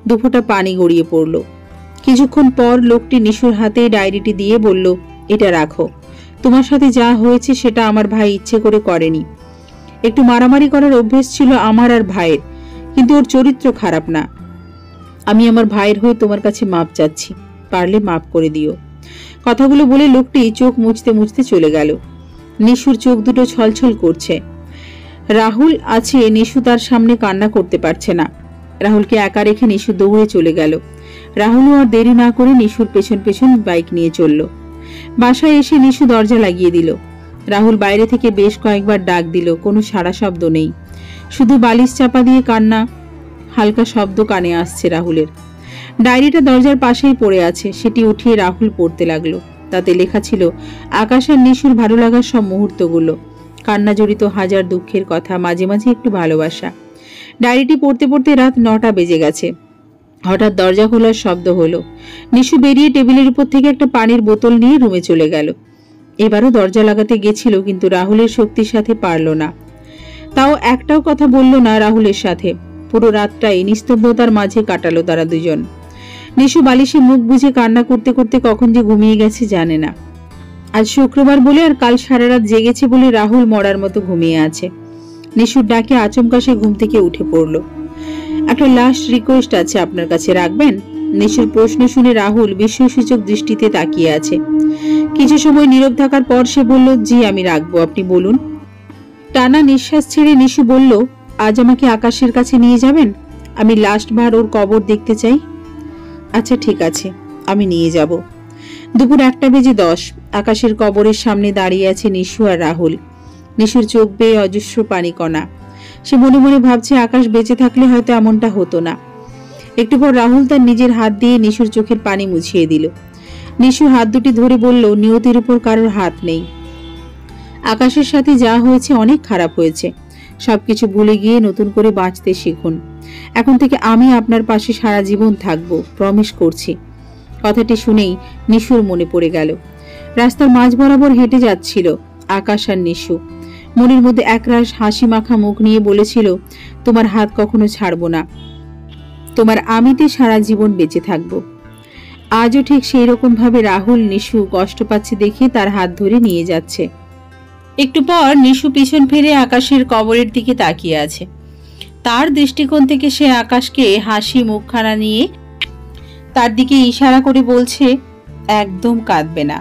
দুফোঁটা পানি গড়িয়ে পড়ল। কিছুক্ষণ পর লোকটি নিশুর হাতে ডায়েরিটি দিয়ে বলল, এটা রাখো। তোমার সাথে যা হয়েছে সেটা আমার ভাই ইচ্ছে করে করেনি। একটু মারামারি করার অভ্যেস ছিল আমার আর ভাইয়ের, কিন্তু ওর চরিত্র খারাপ না। আমি আমার ভাইয়ের হয়ে তোমার কাছে মাপ চাচ্ছি, পারলে মাপ করে দিও। কথাগুলো বলে লোকটি চোখ মুছতে মুছতে চলে গেল। নিশুর চোখ দুটো ছলছল করছে। রাহুল আছে, নিশু তার সামনে কান্না করতে পারছে না। রাহুলকে একা রেখে নিশু দৌড়ে চলে গেল। রাহুলও আর দেরি না করে নিশুর পেছন পেছন বাইক নিয়ে চলল। বাসায় এসে নিশু দরজা লাগিয়ে দিল। রাহুল বাইরে থেকে বেশ কয়েকবার ডাক দিল, কোনো সাড়া শব্দ নেই। শুধু বালিশ চাপা দিয়ে কান্না, হালকা শব্দ কানে আসছে রাহুলের। ডায়েরিটা দরজার পাশেই পড়ে আছে, সেটি উঠিয়ে রাহুল পড়তে লাগলো। তাতে লেখা ছিল আকাশ আর নিশুর ভালো লাগার সব মুহূর্তগুলো, কান্না জড়িত হাজার দুঃখের কথা, মাঝে মাঝে একটু ভালোবাসা। ডায়েরিটি পড়তে পড়তে রাত 9টা বেজে গেছে। হঠাৎ দরজা খোলার শব্দ হলো। নিশু বেরিয়ে টেবিলের উপর থেকে একটা পানির বোতল নিয়ে রুমে চলে গেল। এবারও দরজা লাগাতে গেছিল, কিন্তু রাহুলের শক্তির সাথে পারল না। তাও একটাও কথা বলল না রাহুলের সাথে। পুরো রাতটাই নিস্তব্ধতার মাঝে কাটালো তারা দুজন। নিশু বালিশে মুখ বুজে কান্না করতে করতে কখন যে ঘুমিয়ে গেছে জানে না। আজ শুক্রবার বলে আর কাল সারা রাত জেগেছে বলে রাহুল মরার মতো ঘুমিয়ে আছে। নিশুর ডাকে আচমকা সে ঘুম থেকে উঠে পড়ল। একটা লাস্ট রিকোয়েস্ট আছে, আপনার কাছে রাখবেন? নিশুর প্রশ্ন শুনে রাহুল বিস্ময়সূচক দৃষ্টিতে তাকিয়ে আছে। কিছু সময় নীরব থাকার পর সে বলল, জি আমি রাখবো, আপনি বলুন। টানা নিঃশ্বাস ছেড়ে নিশু বলল, আজ আমাকে আকাশের কাছে নিয়ে যাবেন? আমি লাস্টবার ওর কবর দেখতে চাই। আচ্ছা ঠিক আছে, আমি নিয়ে যাব। দুপুর 1:10 আকাশের কবরের সামনে দাঁড়িয়ে আছে নিশু আর রাহুল। নিশুর চোখ বেয়ে অজস্র পানি কণা। সে মনে মনে ভাবছে আকাশ বেঁচে থাকলে হয়তো এমনটা হতো না। একটু পর রাহুল তার নিজের হাত দিয়ে নিশুর চোখের পানি মুছিয়ে দিল। নিশু হাত দুটি ধরে বলল, নিয়তির উপর কারোর হাত নেই। আকাশের সাথে যা হয়েছে অনেক খারাপ হয়েছে। সবকিছু ভুলে গিয়ে নতুন করে বাঁচতে শিখুন। এখন থেকে আমি আপনার পাশে সারা জীবন থাকবো, প্রমিস করছি। কথাটি শুনেই নিশুর মনে পড়ে গেল। রাস্তার মাঝ বরাবর হেঁটে যাচ্ছিল আকাশ আর নিশু। মনের মধ্যে একরাশ হাসি মাখা মুখ নিয়ে বলেছিল, তোমার হাত কখনো ছাড়বো না, তোমার আমিতে সারা জীবন বেঁচে থাকবো। আজও ঠিক সেই রকম ভাবে রাহুল নিশু কষ্ট পাচ্ছে দেখে তার হাত ধরে নিয়ে যাচ্ছে। একটু পর নিশু পিছন ফিরে আকাশের কবরের দিকে তাকিয়ে আছে। তার দৃষ্টিকোণ থেকে সে আকাশকে হাসি মুখখানা নিয়ে তার দিকে ইশারা করে বলছে, একদম কাঁদবে না।